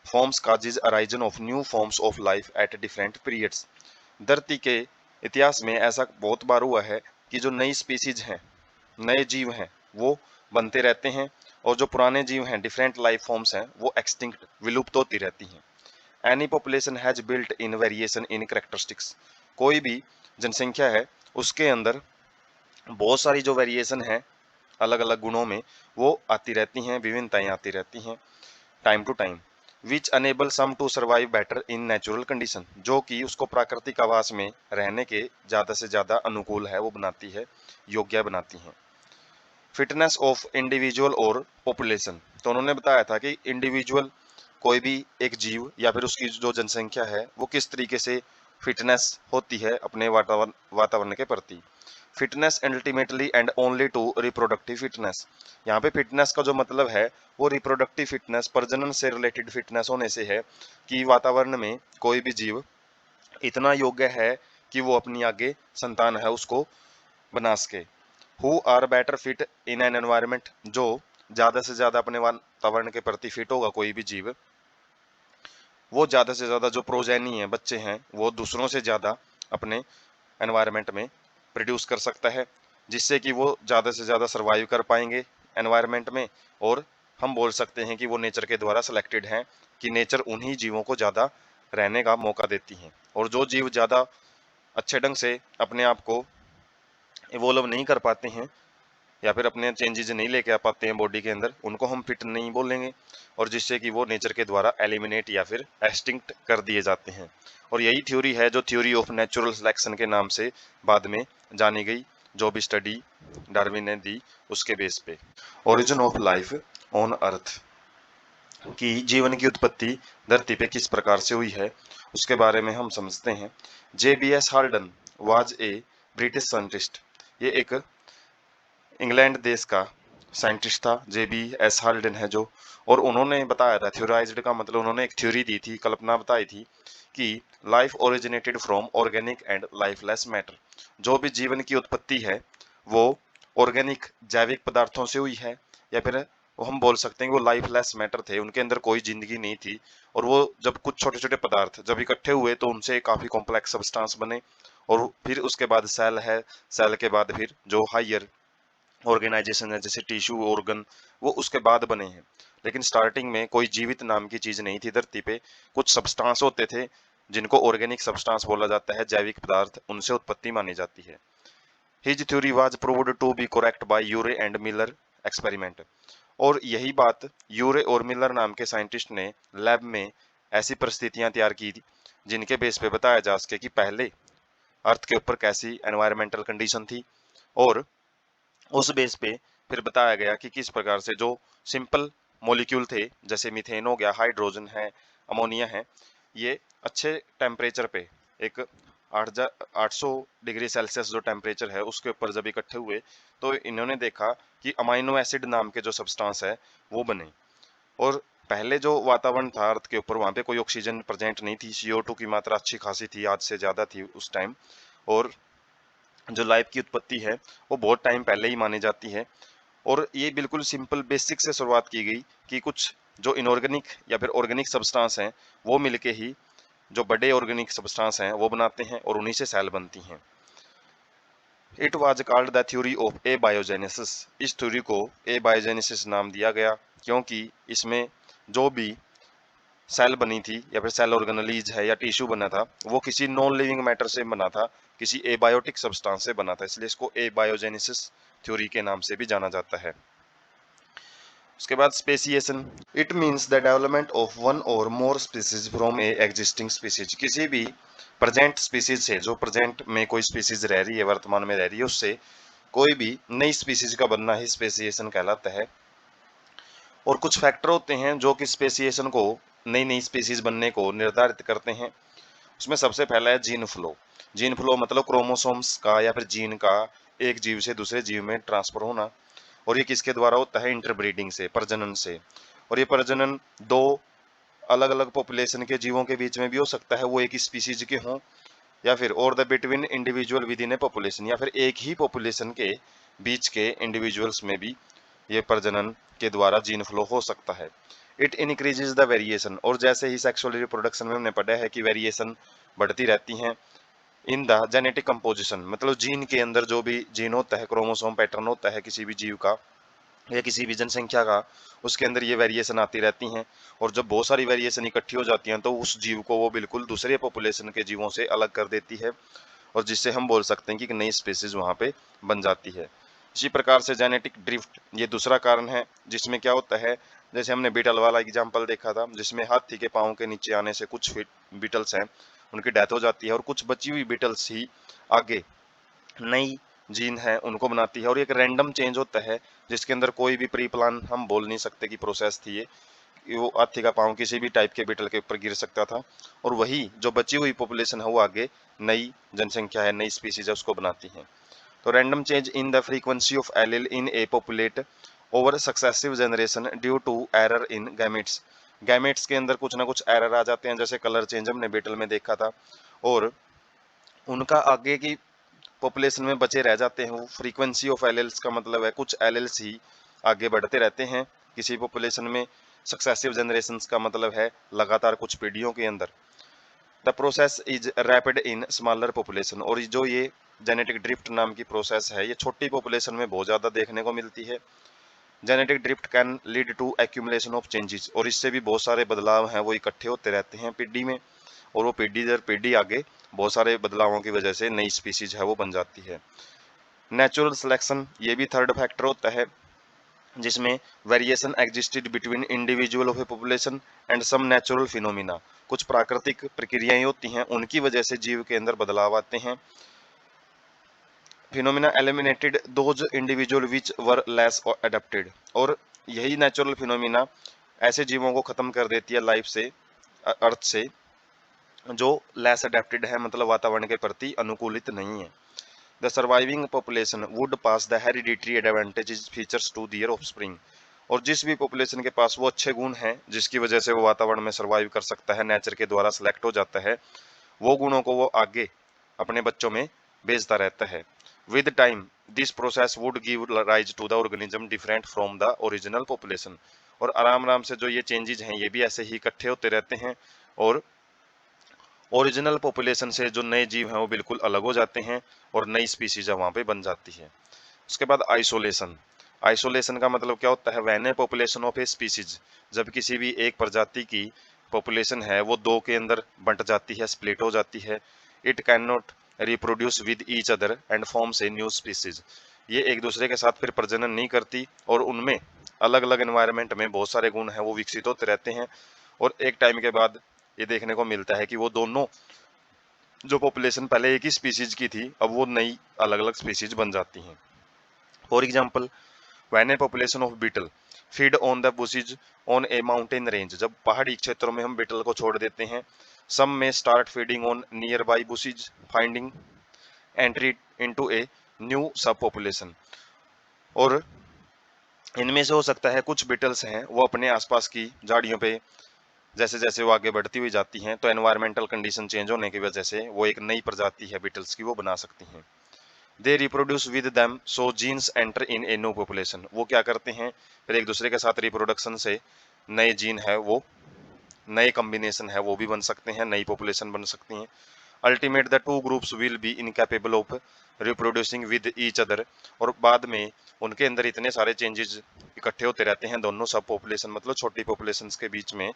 forms causes arisen of new forms of life at different periods. धरती के इतिहास में ऐसा बहुत बार हुआ है कि जो नई स्पीसीज हैं, नए जीव हैं, वो बनते रहते हैं, और जो पुराने जीव हैं, डिफरेंट लाइफ फॉर्म्स हैं, वो एक्सटिंक्ट विलुप्त होती रहती हैं। Any population has built in variation in characteristics. कोई भी जनसंख्या है, उसके अंदर बहुत सारी जो वेरिएशन है अलग अलग गुणों में, वो आती रहती हैं, विभिन्नताएं आती रहती हैं time to time. Which enable some to survive better in natural condition, जो कि उसको प्राकृतिक आवास में रहने के ज़्यादा से ज़्यादा अनुकूल है, वो बनाती है, योग्य बनाती हैं। फिटनेस ऑफ इंडिविजुअल और पॉपुलेशन, तो उन्होंने बताया था कि इंडिविजुअल, कोई भी एक जीव या फिर उसकी जो जनसंख्या है, वो किस तरीके से फिटनेस होती है अपने वातावरण के प्रति। Fitness ultimately and only to reproductive fitness, यहाँ पे फिटनेस का जो मतलब है वो रिप्रोडक्टिव फिटनेस, प्रजनन से रिलेटेड फिटनेस होने से है, कि वातावरण में कोई भी जीव इतना योग्य है कि वो अपनी आगे संतान है उसको बना सके। Who are better fit in an environment, जो ज्यादा से ज्यादा अपने वातावरण के प्रति फिट होगा कोई भी जीव, वो ज्यादा से ज्यादा जो प्रोजेनी है, बच्चे हैं, वो दूसरों से ज्यादा अपने एनवायरनमेंट में प्रोड्यूस कर सकता है, जिससे कि वो ज़्यादा से ज़्यादा सर्वाइव कर पाएंगे एनवायरनमेंट में। और हम बोल सकते हैं कि वो नेचर के द्वारा सिलेक्टेड हैं, कि नेचर उन्हीं जीवों को ज़्यादा रहने का मौका देती है। और जो जीव ज़्यादा अच्छे ढंग से अपने आप को इवोल्व नहीं कर पाते हैं, या फिर अपने चेंजेस नहीं लेके आ पाते हैं बॉडी के अंदर, उनको हम फिट नहीं बोलेंगे, और जिससे कि वो नेचर के द्वारा एलिमिनेट या फिर एक्सटिंक्ट कर दिए जाते हैं। और यही थ्योरी है जो थ्योरी ऑफ नेचुरल सिलेक्शन के नाम से बाद में जानी गई, जो भी स्टडी डार्विन ने दी उसके बेस पे। Origin of life on earth, की जीवन की उत्पत्ति धरती पे किस प्रकार से हुई है, उसके बारे में हम समझते हैं। JBS Haldane was a British scientist, ये एक इंग्लैंड देश का साइंटिस्ट था, JBS हाल्डन है जो। और उन्होंने बताया था, थ्योराइज्ड का मतलब उन्होंने एक थ्योरी दी थी, कल्पना बताई थी, कि life originated from organic and lifeless matter, जो भी जीवन की उत्पत्ति है वो ऑर्गेनिक जैविक पदार्थों से हुई है, या फिर वो हम बोल सकते हैं कि वो लाइफलेस मैटर थे, उनके अंदर कोई जिंदगी नहीं थी। और वो जब कुछ छोटे छोटे पदार्थ जब इकट्ठे हुए तो उनसे काफी कॉम्प्लेक्स सब्सटेंस बने, और फिर उसके बाद सेल है, सेल के बाद फिर जो हायर ऑर्गेनाइजेशन है जैसे टिश्यू ऑर्गन, वो उसके बाद बने हैं। लेकिन स्टार्टिंग में कोई जीवित नाम की चीज नहीं थी धरती पे, कुछ सब्सटेंस होते थे जिनको ऑर्गेनिक सब्सटेंस बोला जाता है, जैविक पदार्थ, उनसे उत्पत्ति मानी जाती है। His theory was proved to be correct by Urey and Miller experiment, और यही बात यूरे और मिलर नाम के साइंटिस्ट ने लैब में ऐसी परिस्थितियां तैयार की थी जिनके बेस पे बताया जा सके कि पहले अर्थ के ऊपर कैसी एनवायरमेंटल कंडीशन थी, और उस बेस पे फिर बताया गया कि किस प्रकार से जो सिंपल मॉलिक्यूल थे, जैसे मीथेन हो गया, हाइड्रोजन है, अमोनिया है, ये अच्छे टेम्परेचर पे एक 800 डिग्री सेल्सियस जो टेम्परेचर है उसके ऊपर जब इकट्ठे हुए, तो इन्होंने देखा कि अमाइनो एसिड नाम के जो सब्सटेंस है वो बने। और पहले जो वातावरण था अर्थ के ऊपर, वहां पे कोई ऑक्सीजन प्रेजेंट नहीं थी, CO2 की मात्रा अच्छी खासी थी, आज से ज्यादा थी उस टाइम। और जो लाइफ की उत्पत्ति है वो बहुत टाइम पहले ही मानी जाती है। और ये बिल्कुल सिंपल बेसिक से शुरुआत की गई कि कुछ जो इनऑर्गेनिक या फिर ऑर्गेनिक सब्सटेंस हैं वो मिलके ही जो बड़े ऑर्गेनिक सब्सटेंस हैं वो बनाते हैं, और उन्हीं से सेल बनती हैं। It was called the theory of A biogenesis, इस थ्योरी को ए बायोजेनेसिस नाम दिया गया, क्योंकि इसमें जो भी सेल बनी थी या फिर सेल ऑर्गेनलीज है या टिश्यू बना था, वो किसी नॉन लिविंग मैटर से बना था, किसी एबायोटिक सब्सटेंस से बना था, इसलिए इसको एबायोजेनेसिस थ्योरी के नाम से भी जाना जाता है। उसके बाद speciation, it means the development of one or more species from a existing species, किसी भी प्रेजेंट स्पीसीज से, जो प्रेजेंट में कोई स्पीसीज रह रही है, वर्तमान में रह रही है, उससे कोई भी नई स्पीसीज का बनना ही स्पेसिएशन कहलाता है। और कुछ फैक्टर होते हैं जो कि स्पेसिएशन को, नई नई स्पीसीज बनने को निर्धारित करते हैं। उसमें सबसे पहला है जीन फ्लो। जीन फ्लो मतलब क्रोमोसोम्स का या फिर जीन का एक जीव से दूसरे जीव में ट्रांसफर होना। और ये किसके द्वारा होता है? इंटरब्रीडिंग से, प्रजनन से। और ये प्रजनन दो अलग अलग पॉपुलेशन के जीवों के बीच में भी हो सकता है, वो एक ही स्पीसीज के हों, या फिर और the between individual with in a population, या फिर एक ही पॉपुलेशन के बीच के इंडिविजुअल्स में भी ये प्रजनन के द्वारा जीन फ्लो हो सकता है। इट इंक्रीजेज द वेरिएशन, और जैसे ही सेक्सुअल रिप्रोडक्शन में हमने पढ़ा है कि वेरिएशन बढ़ती रहती हैं इन द जेनेटिक कंपोजिशन, मतलब जीन के अंदर जो भी जीन होता है, क्रोमोसोम पैटर्न होता है किसी भी जीव का या किसी भी जनसंख्या का, उसके अंदर ये वेरिएशन आती रहती हैं। और जब बहुत सारी वेरिएशन इकट्ठी हो जाती हैं तो उस जीव को वो बिल्कुल दूसरे पॉपुलेशन के जीवों से अलग कर देती है, और जिससे हम बोल सकते हैं कि एक नई स्पीसीज वहां पे बन जाती है। इसी प्रकार से जेनेटिक ड्रिफ्ट ये दूसरा कारण है, जिसमें क्या होता है, जैसे हमने बीटल वाला एग्जाम्पल देखा था, जिसमें हाथी के पाँव के नीचे आने से कुछ बीटल्स हैं उनकी डेथ हो जाती है, और कुछ बची हुई बीटल्स ही आगे नई जीन है उनको बनाती है। और एक रैंडम चेंज होता है जिसके अंदर कोई भी प्री प्लान हम बोल नहीं सकते कि प्रोसेस थी ये, कि वो हाथी का पाँव किसी भी टाइप के बीटल के ऊपर गिर सकता था, और वही जो बची हुई पॉपुलेशन है वो आगे नई जनसंख्या है, नई स्पीसीज है, उसको बनाती है। तो random change in the frequency of allele in a population over successive generation due to error in gametes. Gametes के अंदर कुछ ना कुछ एरर आ जाते हैं, जैसे कलर चेंज हमने बीटल में देखा था, और उनका आगे की पॉपुलेशन में बचे रह जाते हैं। वो फ्रीक्वेंसी ऑफ एलेल्स का मतलब है कुछ एलेल्स ही आगे बढ़ते रहते हैं किसी पॉपुलेशन में। सक्सेसिव जनरेशंस का मतलब है लगातार कुछ पीढ़ियों के अंदर। The process is rapid in smaller population, और जो ये जेनेटिक ड्रिफ्ट नाम की प्रोसेस है ये छोटी पॉपुलेशन में बहुत ज़्यादा देखने को मिलती है। Genetic drift can lead to accumulation of changes, और इससे भी बहुत सारे बदलाव हैं वो इकट्ठे होते रहते हैं पीढ़ी में, और वो पीढ़ी दर पीढ़ी आगे बहुत सारे बदलावों की वजह से नई स्पीसीज है वो बन जाती है। नेचुरल सिलेक्शन ये भी थर्ड फैक्टर होता है, जिसमें variation existed between individual of a population and some natural phenomena. कुछ प्राकृतिक प्रक्रियाएं होती हैं उनकी वजह से जीव के अंदर बदलाव आते हैं। Phenomena eliminated those individual which were less adapted, और यही नेचुरल फिनोमिना ऐसे जीवों को खत्म कर देती है लाइफ से, अर्थ से, जो लेस अडेप्टेड है, मतलब वातावरण के प्रति अनुकूलित नहीं है। The surviving population would pass the hereditary advantages features to their offspring, और जिस भी पॉपुलेशन के पास वो अच्छे गुण हैं जिसकी वजह से वो वातावरण में सर्वाइव कर सकता है, नेचर के द्वारा सिलेक्ट हो जाता है, वो गुणों को वो आगे अपने बच्चों में भेजता रहता है। With time this process would give rise to the organism different from the original population, और आराम आराम से जो ये चेंजेस हैं ये भी ऐसे ही इकट्ठे होते रहते हैं, और ओरिजिनल पॉपुलेशन से जो नए जीव हैं वो बिल्कुल अलग हो जाते हैं, और नई स्पीसीज वहां पे बन जाती है। उसके बाद आइसोलेशन। आइसोलेशन का मतलब क्या होता है? When a population of a species, जब किसी भी एक प्रजाति की पॉपुलेशन है वो दो के अंदर बंट जाती है, स्प्लिट हो जाती है। It can not reproduce with each other and forms a new species, ये एक दूसरे के साथ फिर प्रजनन नहीं करती, और उनमें अलग अलग एनवायरनमेंट में बहुत सारे गुण हैं वो विकसित होते रहते हैं, और एक टाइम के बाद ये देखने को मिलता है कि वो दोनों जो पॉपुलेशन पहले एक ही स्पीसीज की थी अब वो नई अलग अलग स्पीसीज बन जाती हैं। For example, when a population of beetle feed on the bushes on a mountain range, जब पहाड़ी क्षेत्रों में हम बीटल को छोड़ देते हैं, सम में start feeding on near by bushes finding entry into a new सब पॉपुलेशन, और इनमें से हो सकता है कुछ बीटल्स हैं वो अपने आसपास की झाड़ियों पे जैसे जैसे वो आगे बढ़ती हुई जाती हैं तो एनवायरमेंटल कंडीशन चेंज होने की वजह से वो एक नई प्रजाति है बीटल्स की वो बना सकती हैं। They reproduce with them so genes enter in a new population, वो क्या करते हैं फिर एक दूसरे के साथ रिप्रोडक्शन से नए जीन है वो, नए कॉम्बिनेशन है वो भी बन सकते हैं, नई पॉपुलेशन बन सकती हैं। Ultimate the two groups will be incapable of reproducing with each other, और बाद में उनके अंदर इतने सारे चेंजेस इकट्ठे होते रहते हैं दोनों सब पॉपुलेशन मतलब छोटी पॉपुलेशन के बीच में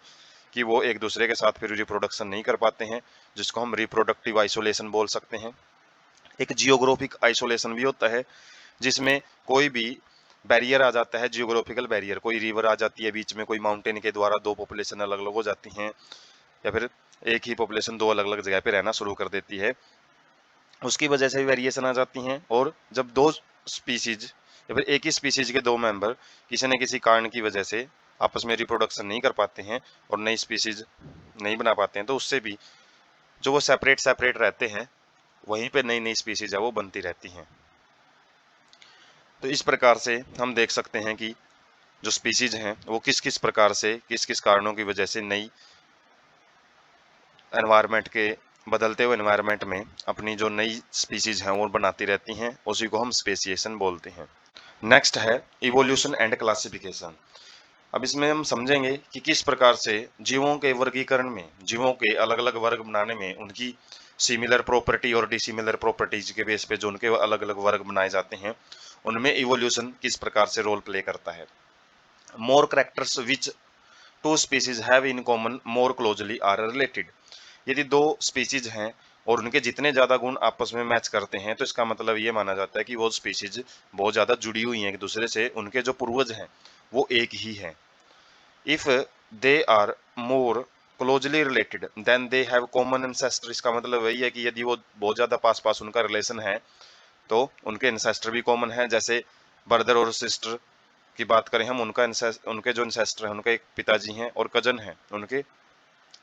कि वो एक दूसरे के साथ फिर रिप्रोडक्शन नहीं कर पाते हैं, जिसको हम रिप्रोडक्टिव आइसोलेशन बोल सकते हैं। एक जियोग्राफिक आइसोलेशन भी होता है, जिसमें कोई भी बैरियर आ जाता है, जियोग्राफिकल बैरियर, कोई रिवर आ जाती है बीच में, कोई माउंटेन के द्वारा दो पॉपुलेशन अलग अलग हो जाती हैं, या फिर एक ही पॉपुलेशन दो अलग अलग जगह पे रहना शुरू कर देती है, उसकी वजह से भी वेरिएशन आ जाती हैं। और जब दो स्पीसीज या फिर एक ही स्पीसीज के दो मेंबर किसी न किसी कारण की वजह से आपस में रिप्रोडक्शन नहीं कर पाते हैं और नई स्पीसीज नहीं बना पाते हैं, तो उससे भी जो वो सेपरेट सेपरेट रहते हैं वहीं पे नई नई स्पीसीज है वो बनती रहती हैं। तो इस प्रकार से हम देख सकते हैं कि जो स्पीसीज हैं वो किस किस प्रकार से किस किस कारणों की वजह से नई एनवायरनमेंट के बदलते हुए एनवायरनमेंट में अपनी जो नई स्पीसीज हैं वो बनाती रहती हैं, उसी को हम स्पेसिएशन बोलते हैं। नेक्स्ट है इवोल्यूशन एंड क्लासिफिकेशन। अब इसमें हम समझेंगे कि किस प्रकार से जीवों के वर्गीकरण में, जीवों के अलग अलग वर्ग बनाने में उनकी सिमिलर प्रॉपर्टी और डिसिमिलर प्रॉपर्टीज के बेस पे जो उनके अलग अलग वर्ग बनाए जाते हैं उनमें इवोल्यूशन किस प्रकार से रोल प्ले करता है। More characters which two species have in common more closely are related. यदि दो स्पीसीज हैं और उनके जितने ज्यादा गुण आपस में मैच करते हैं तो इसका मतलब ये माना जाता है कि वो स्पीसीज बहुत ज्यादा जुड़ी हुई हैं एक दूसरे से, उनके जो पूर्वज हैं वो एक ही हैं। If they are more closely related then they have common ancestor. इसका मतलब वही है कि यदि वो बहुत ज्यादा पास पास उनका रिलेशन है तो उनके एंसेस्टर भी कॉमन है। जैसे ब्रदर और सिस्टर की बात करें हम, उनके जो एंसेस्टर हैं उनके एक पिताजी हैं और कजन हैं उनके,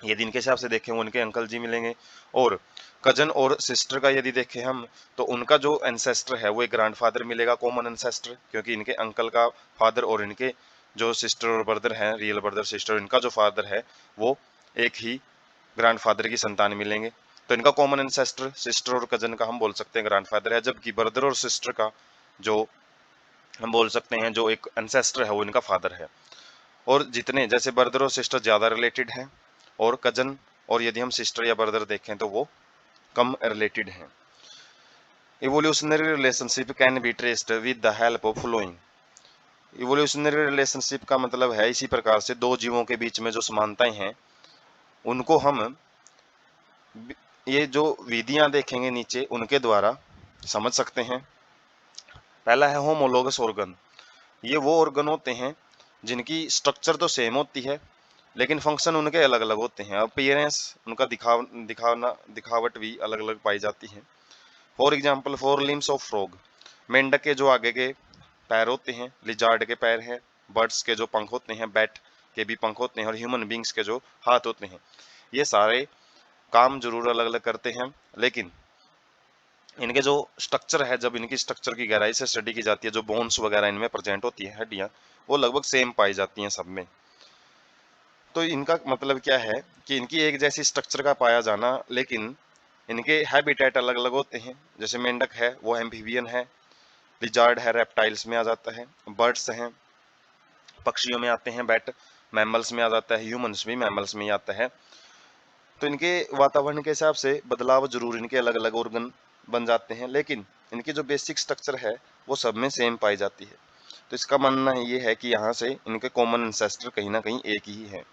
यदि इनके हिसाब से देखें वो उनके अंकल जी मिलेंगे। और कजन और सिस्टर का यदि देखें हम तो उनका जो एंसेस्टर है वो एक ग्रैंडफादर मिलेगा, कॉमन एंसेस्टर, क्योंकि इनके अंकल का फादर और इनके जो सिस्टर और ब्रदर हैं, रियल ब्रदर सिस्टर, इनका जो फादर है वो एक ही ग्रैंडफादर की संतान मिलेंगे। तो इनका कॉमन एंसेस्टर सिस्टर और कजन का हम बोल सकते हैं ग्रैंडफादर है, जबकि ब्रदर और सिस्टर का जो हम बोल सकते हैं जो एक एंसेस्टर है वो इनका फादर है। और जितने जैसे ब्रदर और सिस्टर ज्यादा रिलेटेड हैं और कजन और यदि हम सिस्टर या ब्रदर देखें तो वो कम रिलेटेड हैं। Evolutionary relationship can be traced with the help of flowing. Evolutionary relationship का मतलब है इसी प्रकार से दो जीवों के बीच में जो समानताएं हैं उनको हम ये जो विधियां देखेंगे नीचे उनके द्वारा समझ सकते हैं। पहला है होमोलोगस ऑर्गन। ये वो ऑर्गन होते हैं जिनकी स्ट्रक्चर तो सेम होती है लेकिन फंक्शन उनके अलग अलग होते हैं। अपीयरेंस उनका दिखावट भी अलग अलग पाई जाती है। For example four limbs of frog. मेंढक के जो आगे के पैर होते हैं, लिजार्ड के पैर हैं, बर्ड्स के जो पंख होते हैं, बैट के भी पंख होते हैं और ह्यूमन बींग्स के जो हाथ होते हैं, ये सारे काम जरूर अलग अलग करते हैं लेकिन इनके जो स्ट्रक्चर है, जब इनकी स्ट्रक्चर की गहराई से स्टडी की जाती है, जो बोन्स वगैरह इनमें प्रेजेंट होती है, हड्डियां, वो लगभग सेम पाई जाती हैं सब में। तो इनका मतलब क्या है कि इनकी एक जैसी स्ट्रक्चर का पाया जाना लेकिन इनके हैबिटेट अलग अलग होते हैं। जैसे मेंढक है वो एम्फीबियन है, लिजार्ड है रेप्टाइल्स में आ जाता है, बर्ड्स हैं पक्षियों में आते हैं, बैट मैमल्स में आ जाता है, ह्यूमंस भी मैमल्स में ही आता है। तो इनके वातावरण के हिसाब से बदलाव जरूर इनके अलग अलग ऑर्गन बन जाते हैं लेकिन इनकी जो बेसिक स्ट्रक्चर है वो सब में सेम पाई जाती है। तो इसका मानना ये है कि यहाँ से इनके कॉमन एंसेस्टर कहीं ना कहीं एक ही है।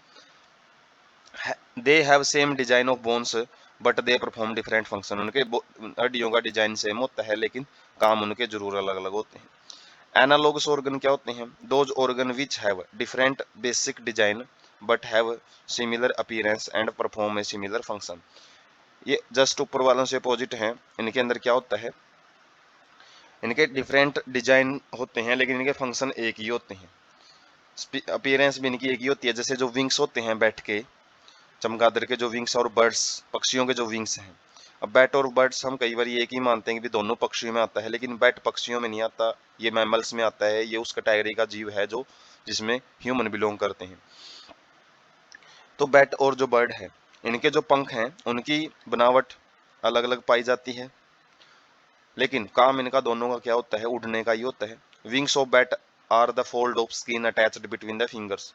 They have same design of bones but they perform different function. उनके हड्डियों का डिजाइन सेम होता है लेकिन काम उनके जरूर अलग अलग होते हैं। एनालॉगस ऑर्गन क्या होते हैं? Those organ which have different basic design but have similar appearance and perform a similar function. ये जस्ट ऊपर वालों से अपोजिट हैं। इनके अंदर क्या होता है, इनके डिफरेंट डिजाइन होते हैं लेकिन इनके फंक्शन एक ही होते हैं, अपीयरेंस भी इनकी एक ही होती है। जैसे जो विंग्स होते हैं बैट के, चमगादड़ के जो विंग्स और बर्ड्स पक्षियों के जो विंग्स हैं। अब बैट और बर्ड्स हम कई बार ये एक ही मानते हैं कि दोनों पक्षियों में आता है लेकिन बैट पक्षियों में नहीं आता, ये मैमल्स में आता है। ये उस कैटेगरी का जीव है जो जिसमें ह्यूमन बिलोंग करते हैं। तो बैट और जो बर्ड है इनके जो पंख हैं उनकी बनावट अलग अलग पाई जाती है लेकिन काम इनका दोनों का क्या होता है, उड़ने का ही होता है। Wings of bat are the fold of skin attached between the fingers.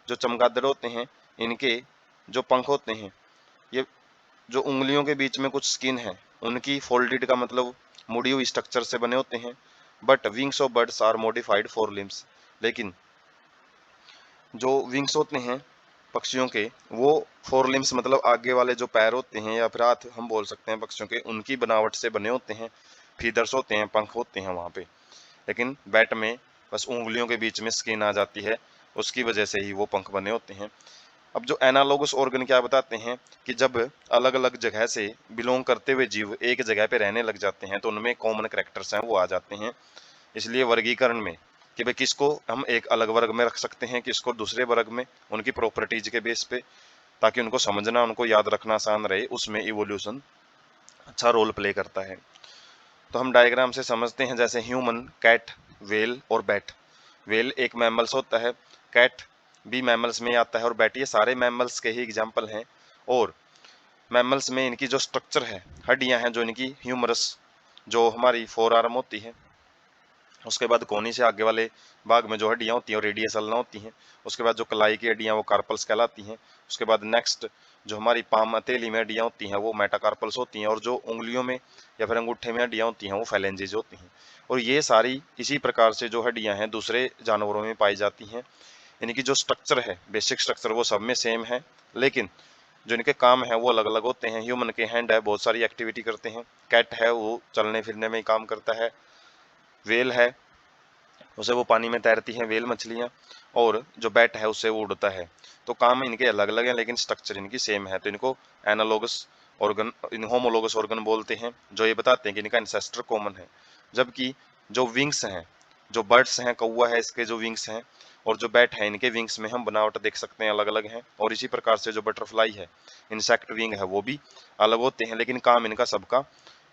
जो चमगादड़ होते हैं इनके जो पंख होते हैं ये जो उंगलियों के बीच में कुछ स्किन है उनकी फोल्डेड का मतलब मुड़ी हुई स्ट्रक्चर से बने होते हैं। But wings of birds are modified fore limbs. लेकिन जो विंग्स होते हैं पक्षियों के वो फोर लिम्स मतलब आगे वाले जो पैर होते हैं या फिर हाथ हम बोल सकते हैं पक्षियों के, उनकी बनावट से बने होते हैं। फीदर्स होते हैं, पंख होते हैं वहां पे। लेकिन बैट में बस उंगलियों के बीच में स्किन आ जाती है, उसकी वजह से ही वो पंख बने होते हैं। अब जो एनालॉगस ऑर्गन क्या बताते हैं कि जब अलग अलग जगह से बिलोंग करते हुए जीव एक जगह पे रहने लग जाते हैं तो उनमें कॉमन कैरेक्टर्स हैं वो आ जाते हैं। इसलिए वर्गीकरण में कि भाई किसको हम एक अलग वर्ग में रख सकते हैं, किसको दूसरे वर्ग में, उनकी प्रॉपर्टीज के बेस पे, ताकि उनको समझना, उनको याद रखना आसान रहे, उसमें इवोल्यूशन अच्छा रोल प्ले करता है। तो हम डायग्राम से समझते हैं, जैसे ह्यूमन, कैट, वेल और बैट। वेल एक मैमल्स होता है, कैट भी मैमल्स में आता है और बैट, ये सारे मैमल्स के ही एग्जाम्पल हैं। और मैमल्स में इनकी जो स्ट्रक्चर है, हड्डियां हैं जो इनकी ह्यूमरस, जो हमारी फोर आर्म होती है, उसके बाद कोनी से आगे वाले भाग में जो हड्डियां होती हैं वो रेडियस अल्ना होती हैं, उसके बाद जो कलाई की हड्डियां वो कार्पल्स कहलाती हैं, उसके बाद नेक्स्ट जो हमारी पाम हथेली में हड्डियां होती हैं वो मेटाकार्पल्स होती हैं, और जो उंगलियों में या फिर अंगूठे में हड्डियां होती हैं वो फैलेंजेज होती हैं। और ये सारी इसी प्रकार से जो हड्डियां हैं दूसरे जानवरों में पाई जाती हैं। इनकी जो स्ट्रक्चर है, बेसिक स्ट्रक्चर, वो सब में सेम है, लेकिन जो इनके काम है वो अलग अलग होते हैं। ह्यूमन के हैंड है, बहुत सारी एक्टिविटी करते हैं, कैट है वो चलने फिरने में ही काम करता है, वेल है उसे वो पानी में तैरती हैं वेल मछलियाँ, और जो बैट है उससे वो उड़ता है। तो काम इनके अलग अलग हैं लेकिन स्ट्रक्चर इनकी सेम है। तो इनको एनालोगस ऑर्गन, इन होमोलोगस ऑर्गन बोलते हैं, जो ये बताते हैं कि इनका इंसेस्टर कॉमन है। जबकि जो विंग्स हैं, जो बर्ड्स हैं, कौवा है इसके जो विंग्स हैं, और जो बैट है इनके विंग्स में हम बनावट देख सकते हैं अलग अलग हैं। और इसी प्रकार से जो बटरफ्लाई है, इंसेक्ट विंग है, वो भी अलग होते हैं, लेकिन काम इनका सबका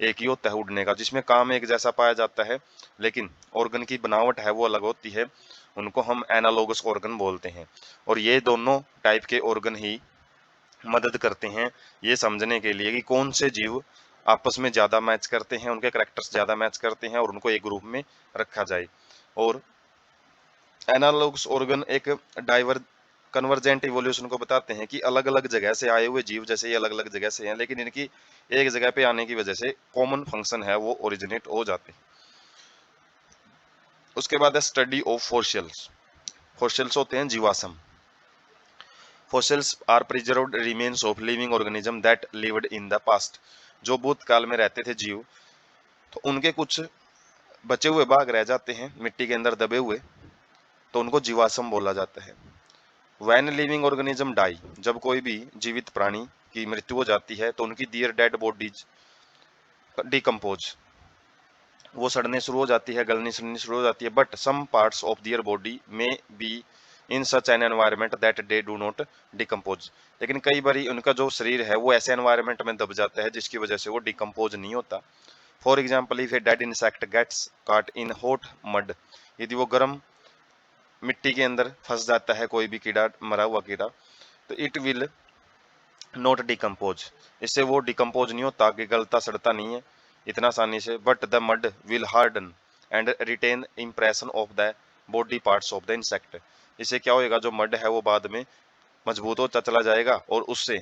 एक ही होता है उड़ने का, जिसमें काम एक जैसा पाया जाता है, लेकिन ऑर्गन की बनावट है वो अलग होती है। उनको हम एनालोगस ऑर्गन बोलते हैं। और ये दोनों टाइप के ऑर्गन ही मदद करते हैं ये समझने के लिए कि कौन से जीव आपस में ज़्यादा मैच करते हैं, उनके करेक्टर्स ज़्यादा मैच करते हैं और उनको एक ग्रुप में रखा जाए। और एनालॉग्स ऑर्गन एक डाइवर कन्वर्जेंट इवोल्यूशन को बताते हैं कि अलग अलग जगह से आए हुए जीव, जैसे ये अलग अलग जगह से हैं, लेकिन इनकी एक जगह पे आने की वजह से कॉमन फंक्शन है वो ओरिजिनेट हो जाते हैं। उसके बाद है स्टडी ऑफ फॉसिल्स। फॉसिल्स होते हैं जीवाश्म। Fossils are preserved remains of living organism that lived in the past. जो भूतकाल में रहते थे जीव, तो उनके कुछ बचे हुए भाग रह जाते हैं मिट्टी के अंदर दबे हुए, तो उनको जीवाश्म बोला जाता है। व्हेन लिविंग ऑर्गेनिज्म डाई, जब कोई भी जीवित प्राणी की मृत्यु हो जाती है तो उनकी दियर डेड बॉडीज डिकम्पोज, वो सड़ने शुरू हो जाती है, गलनी सड़नी शुरू हो जाती है। But some parts of their body may be in such an environment that they do not decompose, लेकिन कई बार उनका जो शरीर है वो ऐसे एनवायरमेंट में दब जाता है जिसकी वजह से वो डिकम्पोज नहीं होता। For example, if a dead insect gets caught in hot mud, यदि वो गर्म मिट्टी के अंदर फंस जाता है कोई भी कीड़ा, मरा हुआ कीड़ा, तो इट विल नॉट डिकम्पोज, इससे वो डिकम्पोज नहीं होता, कि गलता सड़ता नहीं है इतना आसानी से। But the mud will harden and retain impression of the body parts of the insect, इससे क्या होएगा, जो मड है वो बाद में मजबूत होता चला जाएगा, और उससे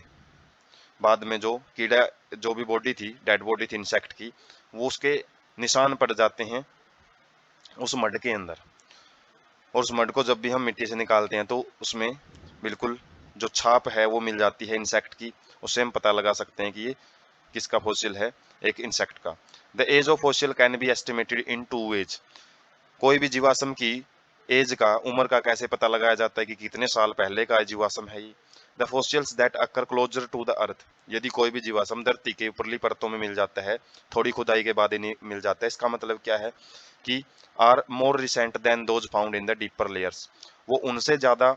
बाद में जो कीड़ा, जो भी बॉडी थी, डेड बॉडी थी इंसेक्ट की, वो उसके निशान पड़ जाते हैं उस मड के अंदर। और उस मड को जब भी हम मिट्टी से निकालते हैं तो उसमें बिल्कुल जो छाप है वो मिल जाती है इंसेक्ट की, उससे हम पता लगा सकते हैं कि ये किसका फॉसिल है, एक इंसेक्ट का। The age of fossil can be estimated in 2 ways। कोई भी जीवाश्म की एज का, उम्र का कैसे पता लगाया जाता है कि कितने साल पहले का जीवाश्म है ये। The fossils that occur closer to the earth, यदि कोई भी जीवाश्म धरती के ऊपरली परतों में मिल जाता है, थोड़ी खुदाई के बाद ही मिल जाता है, इसका मतलब क्या है कि are more recent than those found in the deeper layers, वो उनसे ज़्यादा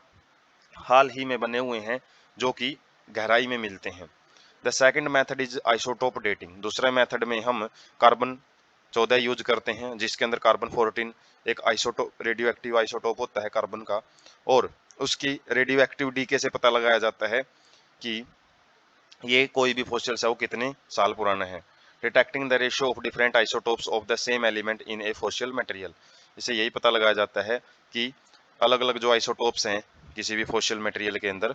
हाल ही में बने हुए हैं जो कि गहराई में मिलते हैं। The second method is isotope dating. दूसरे मेथड में हम कार्बन 14 यूज करते हैं, जिसके अंदर कार्बन 14 एक आइसोटोप, रेडियो एक्टिव आइसोटोप होता है कार्बन का, और उसकी रेडियो एक्टिव डीके से पता लगाया जाता है कि ये कोई भी फॉसिल्स है वो कितने साल पुराना है। Detecting the ratio of different isotopes of the same element in A fossil material, इससे यही पता लगाया जाता है कि अलग अलग जो आइसोटोप्स हैं किसी भी फॉसिल मटेरियल के अंदर,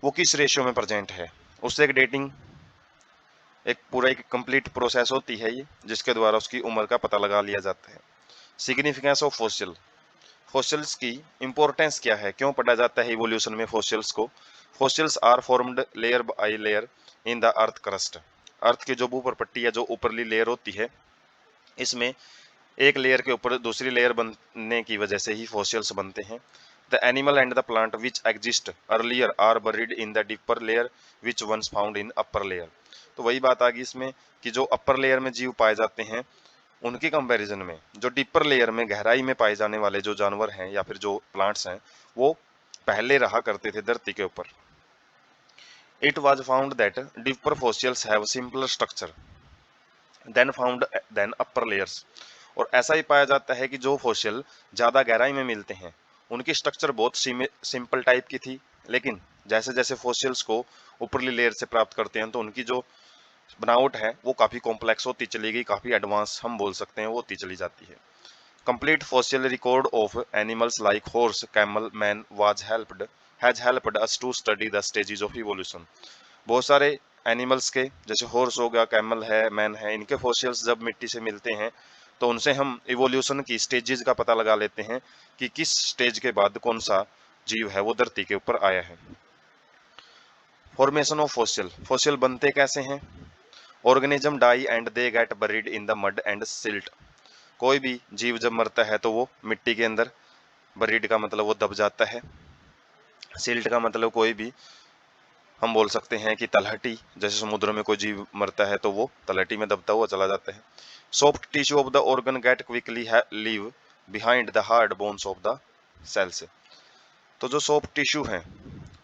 वो किस रेशियो में प्रेजेंट है। उससे एक डेटिंग, एक पूरा एक कंप्लीट प्रोसेस होती है ये, जिसके द्वारा उसकी उम्र का पता लगा लिया जाता है। Significance of fossil. फॉसिल्स की इंपॉर्टेंस क्या है, क्यों पढ़ा जाता है इवोल्यूशन में फॉसिल्स को। Fossils are formed layer by layer in the earth crust. Earth की जो ऊपर पट्टी है, जो ऊपरली लेयर होती है, इसमें एक लेयर के ऊपर दूसरी लेयर बनने की वजह से ही फॉसिल्स बनते हैं। The animal and the plant which exist earlier are buried in the deeper layer which ones found in upper layer. तो वही बात आ गई इसमें कि जो अपर लेयर में जीव पाए जाते हैं उनकी कंपैरिजन में जो डीपर लेयर में गहराई में पाए जाने वाले जो जानवर हैं या फिर जो प्लांट्स हैं वो पहले रहा करते थे धरती के ऊपर। It was found that deeper fossils have simpler structure than upper layers. और ऐसा ही पाया जाता है कि जो फॉसिल ज्यादा गहराई में मिलते हैं उनकी स्ट्रक्चर बहुत सिंपल टाइप की थी, लेकिन जैसे जैसे फॉसिल्स को ऊपरली लेयर से प्राप्त करते हैं तो उनकी जो बनावट है वो काफी कॉम्प्लेक्स होती चली गई, काफी एडवांस हम बोल सकते हैं वो होती चली जाती है। Complete fossil record of animals like horse camel man was helped has helped us to study the stages of evolution. बहुत सारे एनिमल्स के जैसे हॉर्स हो गया, कैमल है, मैन है, इनके फॉसिल्स जब मिट्टी से मिलते हैं तो उनसे हम इवोल्यूशन की स्टेजेस का पता लगा लेते हैं कि किस स्टेज के बाद कौन सा जीव है वो धरती के ऊपर आया है। फॉर्मेशन ऑफ फॉसिल, फॉसिल बनते कैसे हैं? Organism die and they get buried in the mud and silt. कोई भी जीव जब मरता है तो वो मिट्टी के अंदर, बरीड का मतलब वो दब जाता है, सिल्ट का मतलब कोई भी हम बोल सकते हैं कि तलहटी, जैसे समुद्र में कोई जीव मरता है तो वो तलहटी में दबता हुआ चला जाता है। Soft tissue of the organ get quickly leave behind the hard bones of the cells. तो जो सॉफ्ट टिश्यू हैं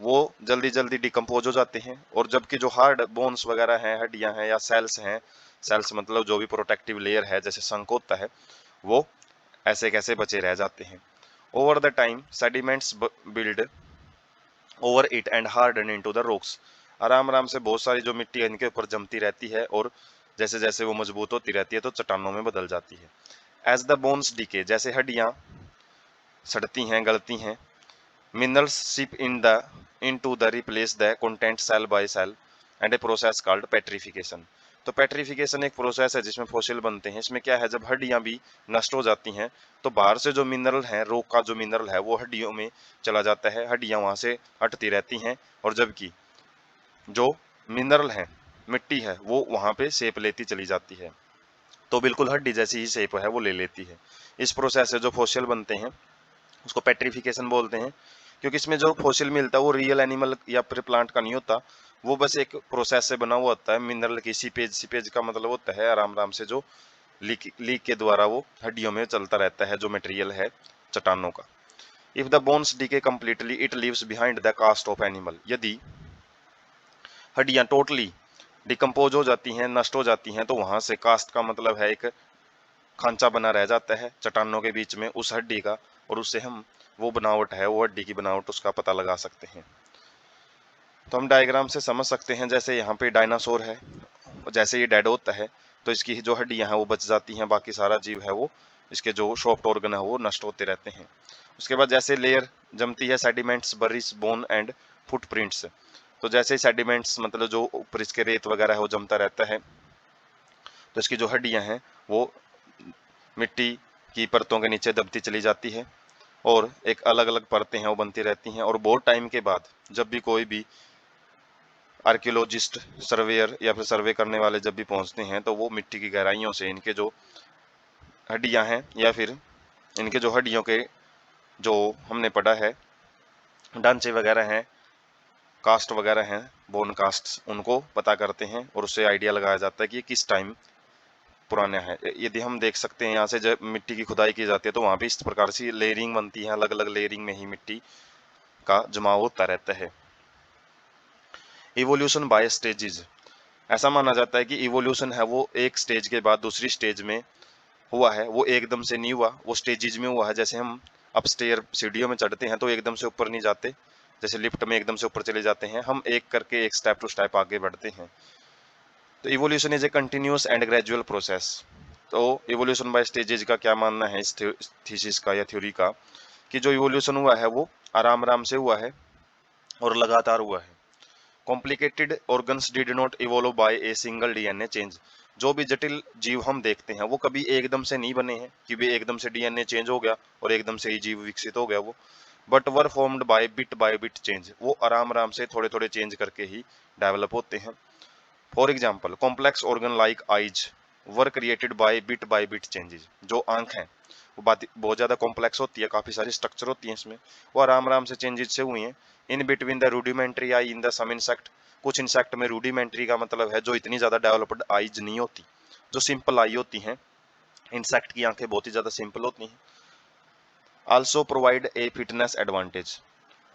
वो जल्दी जल्दी डिकम्पोज हो जाते हैं, और जबकि जो हार्ड बोन्स वगैरह हैं, हड्डियां हैं या सेल्स हैं, सेल्स मतलब जो भी प्रोटेक्टिव लेयर है जैसे संक होता है, वो ऐसे कैसे बचे रह जाते हैं। Over the time sediments build over it and harden into the rocks. आराम आराम से बहुत सारी जो मिट्टी है इनके ऊपर जमती रहती है और जैसे जैसे वो मजबूत होती रहती है तो चट्टानों में बदल जाती है। एज द बोन्स डीके, जैसे हड्डियां सड़ती हैं, गलती हैं, minerals seep into the replace the content cell by cell and a process called petrification. तो पेट्रिफिकेशन एक प्रोसेस है जिसमें फॉसिल बनते हैं। इसमें क्या है, जब हड्डियां भी नष्ट हो जाती हैं तो बाहर से जो मिनरल है, रॉक का जो मिनरल है वो हड्डियों में चला जाता है, हड्डियां वहां से हटती रहती हैं, और जबकि जो मिनरल है, मिट्टी है, वो वहां पे शेप लेती चली जाती है, तो बिल्कुल हड्डी जैसी ही शेप है वो ले लेती है। इस प्रोसेस से जो फॉसिल बनते हैं उसको पेट्रिफिकेशन बोलते हैं, क्योंकि इसमें जो फॉसिल मिलता है वो रियल एनिमल या फिर प्लांट का नहीं होता, वो बस एक प्रोसेस से बना हुआ होता है। मिनरल की सीपेज, सीपेज का मतलब होता है आराम आराम से जो लीक के द्वारा वो हड्डियों में चलता रहता है जो मटेरियल है चट्टानों का। If the bones decay completely it leaves behind the cast of animal. यदि हड्डियां टोटली डिकम्पोज हो जाती हैं, नष्ट हो जाती हैं, तो वहां से कास्ट का मतलब है एक खांचा बना रह जाता है चट्टानों के बीच में उस हड्डी का, और उससे हम वो बनावट है, वो हड्डी की बनावट, उसका पता लगा सकते हैं। तो हम डायग्राम से समझ सकते हैं, जैसे यहाँ पे डायनासोर है, जैसे ये डेड होता है तो इसकी जो हड्डियां हैं वो बच जाती हैं, बाकी सारा जीव है वो, इसके जो सॉफ्ट ऑर्गन है वो नष्ट होते रहते हैं। उसके बाद जैसे लेयर जमती है, सेडिमेंट्स, बरीज, बोन एंड फुटप्रिंट्स। तो जैसे सेडिमेंट्स मतलब जो ऊपर इसके रेत वगैरह है वो जमता रहता है, तो इसकी जो हड्डियां हैं वो मिट्टी की परतों के नीचे दबती चली जाती है, और एक अलग अलग परतें हैं वो बनती रहती हैं। और बहुत टाइम के बाद जब भी कोई भी आर्कियोलॉजिस्ट, सर्वेयर या फिर सर्वे करने वाले जब भी पहुंचते हैं तो वो मिट्टी की गहराइयों से इनके जो हड्डियां हैं या फिर इनके जो हड्डियों के जो हमने पढ़ा है ढांचे वगैरह हैं, कास्ट वगैरह हैं, बोन कास्ट, उनको पता करते हैं और उससे आइडिया लगाया जाता है कि किस टाइम पुराना है। यदि हम देख सकते हैं यहाँ से जब मिट्टी की खुदाई की जाती है तो वहां भी इस प्रकार से लेयरिंग बनती है, अलग अलग लेयरिंग में ही मिट्टी का जमाव होता रहता है। इवोल्यूशन बाय स्टेजेस, ऐसा माना जाता है कि इवोल्यूशन है वो एक स्टेज के बाद दूसरी स्टेज में हुआ है, वो एकदम से नहीं हुआ, वो स्टेजेस में हुआ है। जैसे हम अपस्टेयर सीढ़ियों में चढ़ते हैं तो एकदम से ऊपर नहीं जाते, जैसे लिफ्ट में एकदम से ऊपर चले जाते हैं, हम एक करके एक स्टेप टू स्टेप आगे बढ़ते हैं। तो evolution is a continuous and gradual process. तो इवोल्यूशन बाय स्टेजेस का क्या मानना है इस थीसिस का या थ्योरी का, कि जो इवोल्यूशन हुआ है वो आराम आराम से हुआ है और लगातार हुआ है। Complicated organs did not evolve by a single DNA change. जो भी जटिल जीव हम देखते हैं वो कभी एकदम से नहीं बने हैं कि भी एकदम से डीएनए चेंज हो गया और एकदम से ही जीव विकसित हो गया वो, but were formed by bit change. वो आराम आराम से थोड़े थोड़े चेंज करके ही डेवलप होते हैं। For example complex organ like eyes were created by bit changes. जो आंख है वो बात बहुत ज्यादा कॉम्प्लेक्स होती है, काफी सारी स्ट्रक्चर होती है इसमें, वो आराम आराम से चेंजेस से हुई हैं। In between the rudimentary eye in the some insect, कुछ इंसेक्ट में रूडिमेंट्री का मतलब है जो इतनी ज्यादा डेवलप्ड आईज नहीं होती, जो सिंपल आई होती हैं, इंसेक्ट की आंखें बहुत ही ज़्यादा सिंपल होती हैं। Also provide a fitness advantage,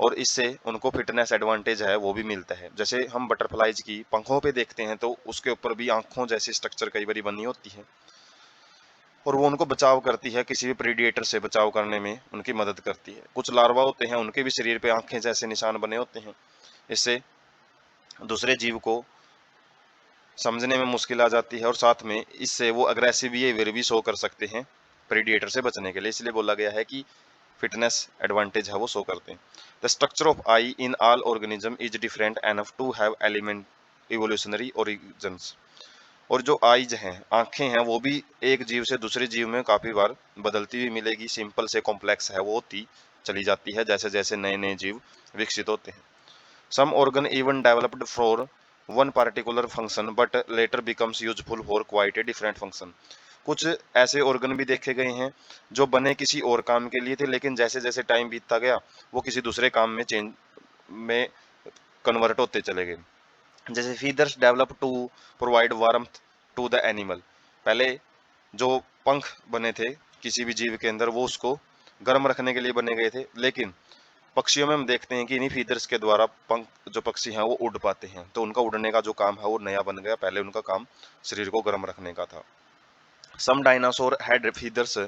और इससे उनको फिटनेस एडवांटेज है वो भी मिलता है। जैसे हम बटरफ्लाइज की पंखों पे देखते हैं तो उसके ऊपर भी आंखों जैसी स्ट्रक्चर कई बार बनी होती है, और वो उनको बचाव करती है, किसी भी प्रीडेटर से बचाव करने में उनकी मदद करती है। कुछ लार्वा होते हैं, उनके भी शरीर पे आंखें जैसे निशान बने होते हैं। इससे दूसरे जीव को समझने में मुश्किल आ जाती है, और साथ में इससे वो अग्रेसिव बिहेवियर भी शो कर सकते हैं प्रीडेटर से बचने के लिए। इसलिए बोला गया है कि फिटनेस एडवांटेज है वो शो करते हैं। The structure of eye in all organism is different enough to have element evolutionary origins, और जो आईज हैं, आंखें हैं, वो भी एक जीव से दूसरे जीव में काफी बार बदलती हुई मिलेगी। सिंपल से कॉम्प्लेक्स है वो होती चली जाती है जैसे जैसे नए नए जीव विकसित होते हैं। Some organ even developed for one particular function but later becomes useful for quite a different function. कुछ ऐसे ऑर्गन भी देखे गए हैं जो बने किसी और काम के लिए थे, लेकिन जैसे जैसे टाइम बीतता गया वो किसी दूसरे काम में चेंज में कन्वर्ट होते चले गए। जैसे feathers develop to provide warmth to the animal. पहले जो पंख बने थे किसी भी जीव के अंदर वो उसको गर्म रखने के लिए बने गए थे, लेकिन पक्षियों में हम देखते हैं कि इन्हीं फीदर्स के द्वारा पंख जो पक्षी हैं वो उड़ पाते हैं, तो उनका उड़ने का जो काम है वो नया बन गया। पहले उनका काम शरीर को गर्म रखने का था। Some dinosaur had feathers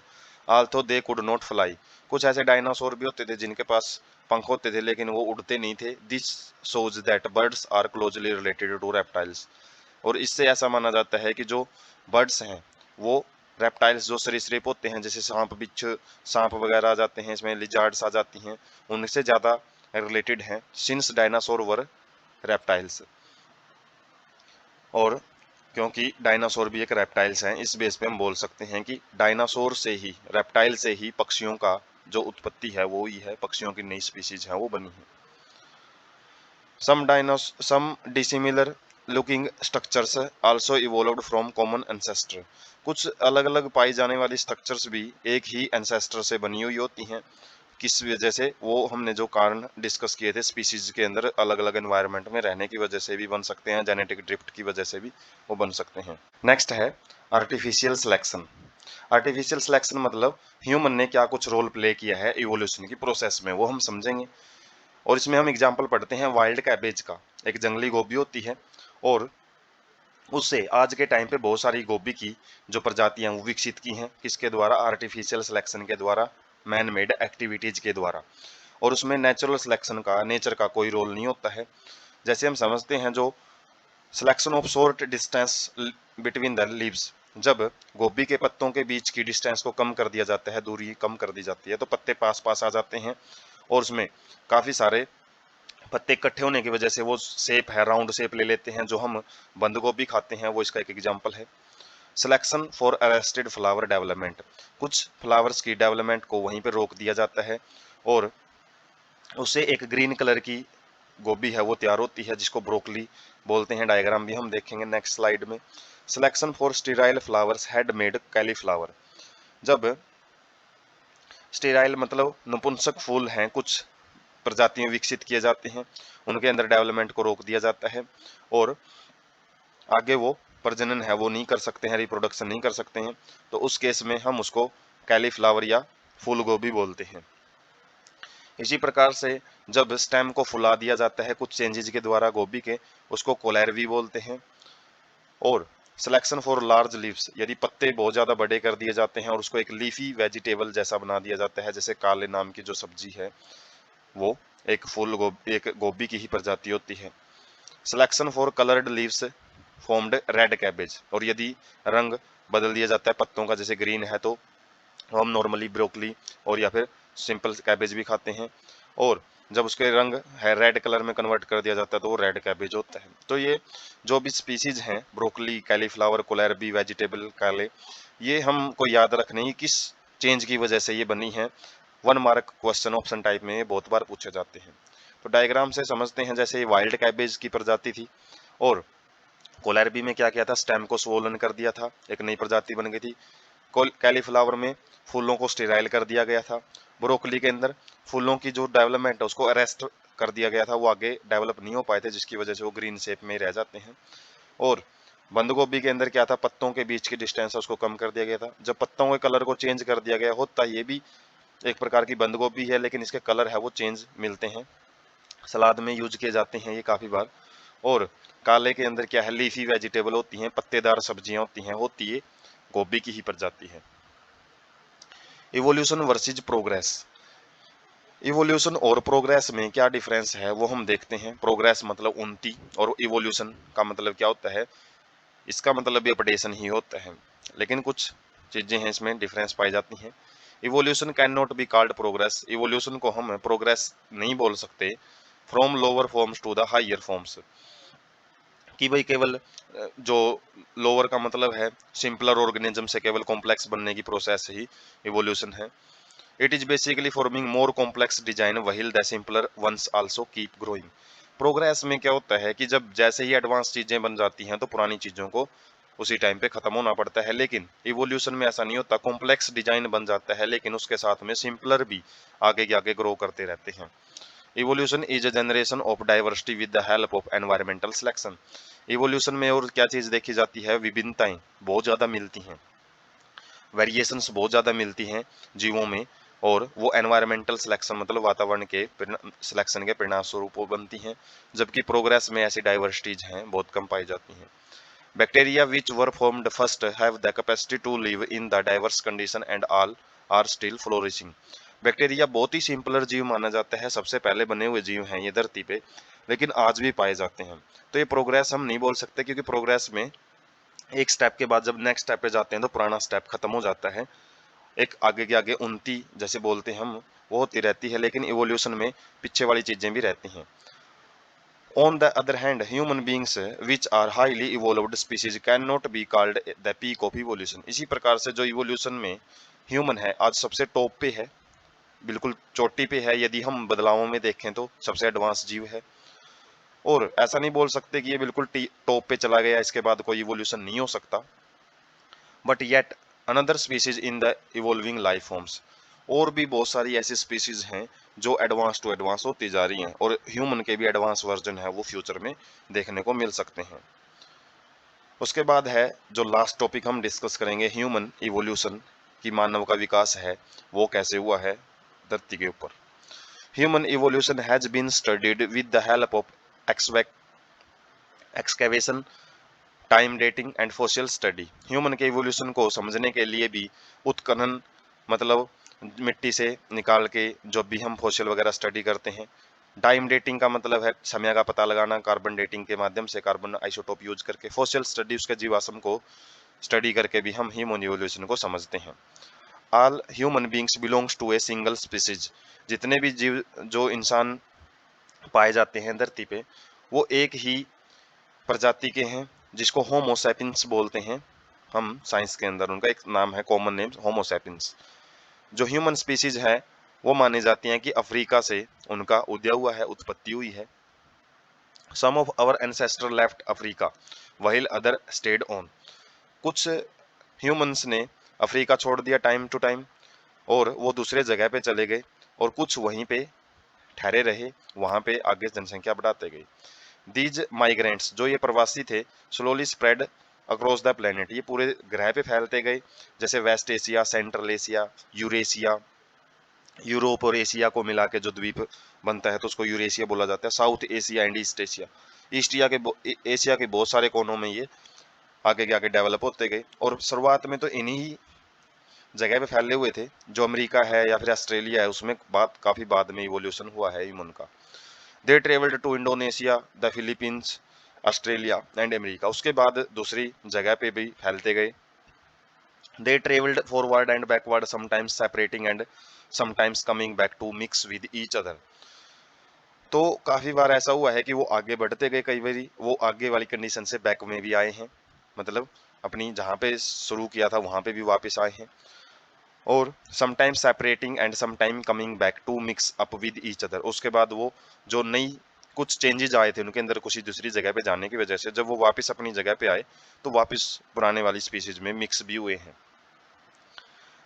although they could not fly. कुछ ऐसे डायनासोर भी होते थे जिनके पास पंख होते थे लेकिन वो उड़ते नहीं थे। This shows that birds are closely related to reptiles, और इससे ऐसा माना जाता है कि जो बर्ड्स हैं वो रेप्टाइल्स जो सरीसृप होते हैं, जैसे सांप बिच्छू सांप वगैरह आ जाते हैं, इसमें लिजार्ड्स आ जाती हैं, उनसे ज़्यादा रिलेटेड हैं सिंस डायनासोर वर रेप्टाइल्स। और क्योंकि डायनासोर भी एक रेप्टाइल्स हैं, इस बेस पे हम बोल सकते हैं कि डायनासोर से ही, रेप्टाइल से ही पक्षियों का जो उत्पत्ति है वो ही है, पक्षियों की नई स्पीसीज है वो बनी है। Some dissimilar looking structures also evolved from common ancestor. कुछ अलग अलग पाई जाने वाली स्ट्रक्चर्स भी एक ही एंसेस्टर से बनी हुई होती हैं। किस वजह से, वो हमने जो कारण डिस्कस किए थे, स्पीसीज के अंदर अलग अलग एनवायरनमेंट में रहने की वजह से भी बन सकते हैं, जेनेटिक ड्रिफ्ट की वजह से भी वो बन सकते हैं। नेक्स्ट है आर्टिफिशियल सिलेक्शन। आर्टिफिशियल सिलेक्शन मतलब ह्यूमन ने क्या कुछ रोल प्ले किया है इवोल्यूशन की प्रोसेस में, वो हम समझेंगे। और इसमें हम एग्जाम्पल पढ़ते हैं वाइल्ड कैबेज का। एक जंगली गोभी होती है, और उससे आज के टाइम पे बहुत सारी गोभी की जो प्रजातियां वो विकसित की हैं, किसके द्वारा? आर्टिफिशियल सिलेक्शन के द्वारा, मैन मेड एक्टिविटीज के द्वारा। और उसमें नेचुरल सिलेक्शन का, नेचर का कोई रोल नहीं होता है। जैसे हम समझते हैं जो selection of short distance between the leaves, जब गोभी के पत्तों के बीच की डिस्टेंस को कम कर दिया जाता है, दूरी कम कर दी जाती है, तो पत्ते पास पास आ जाते हैं, और उसमें काफी सारे पत्ते इकट्ठे होने की वजह से वो शेप है, राउंड शेप ले लेते हैं, जो हम बंद गोभी खाते हैं, वो इसका एक एग्जाम्पल है। Selection for arrested flower development, कुछ फ्लावर्स की डेवलपमेंट को वहीं पर रोक दिया जाता है, और उससे एक ग्रीन कलर की गोभी है वो तैयार होती है, जिसको ब्रोकली बोलते हैं। डायग्राम भी हम देखेंगे नेक्स्ट स्लाइड में। Selection for sterile flowers had made cauliflower. जब स्टेराइल मतलब नपुंसक फूल हैं, कुछ प्रजातियां विकसित किए जाते हैं, उनके अंदर डेवलपमेंट को रोक दिया जाता है, और आगे वो प्रजनन है वो नहीं कर सकते हैं, रिप्रोडक्शन नहीं कर सकते हैं, तो उस केस में हम उसको कैलीफ्लावर या फूल गोभी बोलते हैं। इसी प्रकार से जब स्टेम को फुला दिया जाता है कुछ चेंजेज के द्वारा गोभी के, उसको कोलैरवी बोलते हैं। और सिलेक्शन फॉर लार्ज लीव्स, यदि पत्ते बहुत ज्यादा बड़े कर दिए जाते हैं और उसको एक लीफी वेजिटेबल जैसा बना दिया जाता है, जैसे काले नाम की जो सब्जी है, वो एक फूल गोभी, एक गोभी की ही प्रजाति होती है। Selection for coloured leaves formed red cabbage, और यदि रंग बदल दिया जाता है पत्तों का, जैसे ग्रीन है तो हम नॉर्मली ब्रोकली और या फिर सिंपल कैबेज भी खाते हैं, और जब उसके रंग है रेड कलर में कन्वर्ट कर दिया जाता है तो वो रेड कैबेज होता है। तो ये जो भी स्पीसीज हैं, ब्रोकली, कैलीफ्लावर, कोलैरबी, वेजिटेबल, काले, ये हमको याद रखने की किस चेंज की वजह से ये बनी है। 1 मार्क क्वेश्चन ऑप्शन टाइप में ये बहुत बार पूछे जाते हैं। तो डायग्राम से समझते हैं, जैसे वाइल्ड कैबेज की प्रजाति थी, और कोलैरबी में क्या किया था, स्टेम को स्वोलन कर दिया था, एक नई प्रजाति बन गई थी। कैलीफ्लावर में फूलों को स्टेराइल कर दिया गया था। ब्रोकली के अंदर फूलों की जो डेवलपमेंट है उसको अरेस्ट कर दिया गया था, वो आगे डेवलप नहीं हो पाए थे, जिसकी वजह से वो ग्रीन शेप में रह जाते हैं। और बंद गोभी के अंदर क्या था, पत्तों के बीच की डिस्टेंस है उसको कम कर दिया गया था। जब पत्तों के कलर को चेंज कर दिया गया, होता ये भी एक प्रकार की बंद गोभी है, लेकिन इसके कलर है वो चेंज मिलते हैं, सलाद में यूज किए जाते हैं ये काफी बार। और काले के अंदर क्या है, लीफी वेजिटेबल होती हैं, पत्तेदार सब्जियां होती है गोभी की ही प्रजाति है। Evolution versus progress. इवोल्यूशन और प्रोग्रेस में क्या डिफरेंस है वो हम देखते हैं। प्रोग्रेस मतलब उन्नति, और इवोल्यूशन का मतलब क्या होता है, इसका मतलब भी अपडेशन ही होता है, लेकिन कुछ चीजें हैं इसमें डिफरेंस पाई जाती हैं। Evolution can not be called progress, evolution को हम प्रोग्रेस नहीं बोल सकते। From lower forms to the higher forms, कि भाई केवल जो लोअर का मतलब है सिंपलर ऑर्गेनिज्म से केवल कॉम्प्लेक्स बनने की प्रोसेस ही इवोल्यूशन है। It is basically forming more complex design while the simpler ones also keep growing. Progress में क्या होता है कि जब जैसे ही एडवांस चीजें बन जाती हैं तो पुरानी चीजों को उसी टाइम पे खत्म होना पड़ता है, लेकिन इवोल्यूशन में ऐसा नहीं होता। कॉम्प्लेक्स डिजाइन बन जाता है लेकिन उसके साथ में सिंपलर भी आगे के आगे ग्रो करते रहते हैं। Evolution is a generation of diversity with the help of environmental selection. Evolution में और क्या चीज देखी जाती है, विभिन्नताएं बहुत ज्यादा मिलती हैं, वेरिएशंस बहुत ज्यादा मिलती हैं जीवों में, और वो एनवायरमेंटल सिलेक्शन मतलब वातावरण के सिलेक्शन के परिणाम स्वरूप वो बनती हैं। जबकि प्रोग्रेस में ऐसी डाइवर्सिटीज हैं बहुत कम पाई जाती हैं। Bacteria which were formed first have the capacity to live in the diverse condition and all are still flourishing. Bacteria बहुत ही सिंपलर जीव माना जाता है, सबसे पहले बने हुए जीव हैं ये धरती पे, लेकिन आज भी पाए जाते हैं। तो ये प्रोग्रेस हम नहीं बोल सकते, क्योंकि प्रोग्रेस में एक स्टेप के बाद जब नेक्स्ट स्टेप पे जाते हैं तो पुराना स्टेप खत्म हो जाता है। एक आगे के आगे उन्नति जैसे बोलते हैं हम, वो होती रहती है, लेकिन इवोल्यूशन में पीछे वाली चीजें भी रहती हैं। On the other hand, human beings, which are highly evolved species, cannot be called the peak of evolution। इसी प्रकार से जो इवोल्यूशन में ह्यूमन है आज सबसे टॉप पे है, बिल्कुल चोटी पे है, यदि हम बदलावों में देखें तो सबसे एडवांस जीव है। और ऐसा नहीं बोल सकते कि ये बिल्कुल टॉप पे चला गया इसके बाद कोई इवोल्यूशन नहीं हो सकता। But yet another species in the evolving life forms, और भी बहुत सारी ऐसी स्पीसीज हैं जो एडवांस टू एडवांस होती जा रही हैं, और ह्यूमन के भी एडवांस वर्जन है वो फ्यूचर में देखने को मिल सकते हैं। उसके बाद है जो लास्ट टॉपिक हम डिस्कस करेंगे, ह्यूमन इवोल्यूशन, की मानव का विकास है वो कैसे हुआ है धरती के ऊपर। Human evolution has been studied with the help of excavation, time dating and fossil study. Human के इवोल्यूशन को समझने के लिए भी उत्खनन मतलब मिट्टी से निकाल के जो भी हम फोसिल वगैरह स्टडी करते हैं। टाइम डेटिंग का मतलब है समय का पता लगाना, कार्बन डेटिंग के माध्यम से कार्बन आइसोटोप यूज करके। फोसिल स्टडी उसके जीवाश्म को स्टडी करके भी हम ह्यूमन इवोल्यूशन को समझते हैं। All human beings belongs to a single species, जितने भी जीव जो इंसान पाए जाते हैं धरती पे वो एक ही प्रजाति के हैं, जिसको होमो सैपियंस बोलते हैं हम साइंस के अंदर। उनका एक नाम है, कॉमन नेम होमो सैपियंस। जो ह्यूमन स्पीसीज है वो मानी जाती हैं कि अफ्रीका से उनका उदय हुआ है, उत्पत्ति हुई है। Some of our ancestor left Africa while other stayed on. कुछ ह्यूमंस ने अफ्रीका छोड़ दिया टाइम टू टाइम, और वो दूसरे जगह पे चले गए, और कुछ वहीं पे ठहरे रहे, वहां पे आगे जनसंख्या बढ़ाते गए। दीज माइग्रेंट्स, जो ये प्रवासी थे, slowly spread across the planet, ये पूरे ग्रह पे फैलते गए, जैसे West Asia, Central Asia, Eurasia, Europe और एशिया को मिला के जो द्वीप बनता है तो उसको यूरेशिया बोला जाता है। South Asia and east Asia, Asia के बहुत सारे कोनों में ये आगे के आगे डेवलप होते गए, और शुरुआत में तो इन्हीं जगह पे फैले हुए थे। जो अमेरिका है या फिर ऑस्ट्रेलिया है उसमें बात काफी बाद में इवोल्यूशन हुआ है ह्यूमन का। They travelled to Indonesia, the Philippines, Australia and America, उसके बाद दूसरी जगह पे भी फैलते गए। They travelled forward and backward, sometimes separating and sometimes coming back to mix with each other. तो काफी बार ऐसा हुआ है कि वो आगे बढ़ते गए, कई बार वो आगे वाली कंडीशन से बैक में भी आए हैं, मतलब अपनी जहाँ पे शुरू किया था वहां पे भी वापस आए हैं। और sometime separating and sometime coming back to mix up with each other, उसके बाद वो जो नई कुछ चेंजेस आए थे उनके अंदर कुछ दूसरी जगह पे जाने की वजह से जब वो वापस अपनी जगह पे आए तो वापस पुराने वाली स्पीसीज में मिक्स भी हुए हैं।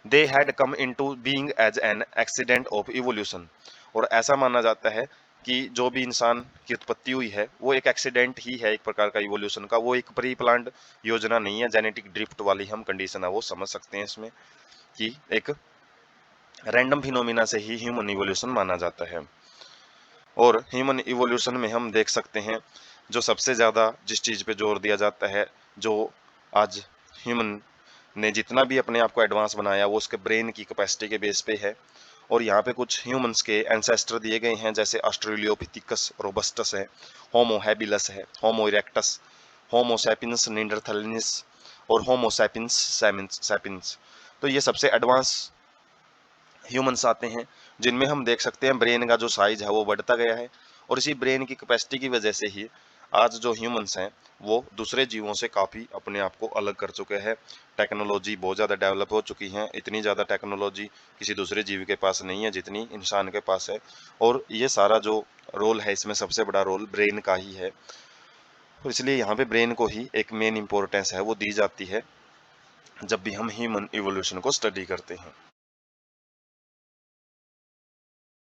They had come into being as an accident of evolution, और ऐसा माना जाता है कि जो भी इंसान की उत्पत्ति हुई है वो एक एक्सीडेंट ही है, एक प्रकार का इवोल्यूशन का, वो एक प्री प्लान्ड योजना नहीं है, जेनेटिक ड्रिफ्ट वाली हम कंडीशन है वो समझ सकते हैं इसमें, कि एक रैंडम फिनोमिना से ही ह्यूमन इवोल्यूशन माना जाता है। और ह्यूमन इवोल्यूशन में हम देख सकते हैं जो सबसे ज़्यादा जिस चीज़ पे जोर दिया जाता है, जो आज ह्यूमन ने जितना भी अपने आप को एडवांस बनाया वो उसके ब्रेन की कैपेसिटी के बेस पे है। और यहाँ पे कुछ ह्यूमंस के एंसेस्टर दिए गए हैं, जैसे ऑस्ट्रेलियोपिथिकस रोबस्टस है, होमो हैबिलस है, होमो इरेक्टस, होमो सैपियंस नींडरथैलेनिस और होमो सैपियंस सैपियंस। तो ये सबसे एडवांस ह्यूमंस आते हैं, जिनमें हम देख सकते हैं ब्रेन का जो साइज है वो बढ़ता गया है। और इसी ब्रेन की कैपेसिटी की वजह से ही आज जो ह्यूमंस हैं वो दूसरे जीवों से काफ़ी अपने आप को अलग कर चुके हैं। टेक्नोलॉजी बहुत ज़्यादा डेवलप हो चुकी है, इतनी ज़्यादा टेक्नोलॉजी किसी दूसरे जीव के पास नहीं है जितनी इंसान के पास है। और ये सारा जो रोल है इसमें सबसे बड़ा रोल ब्रेन का ही है। तो इसलिए यहाँ पे ब्रेन को ही एक मेन इंपॉर्टेंस है वो दी जाती है जब भी हम ह्यूमन इवोल्यूशन को स्टडी करते हैं।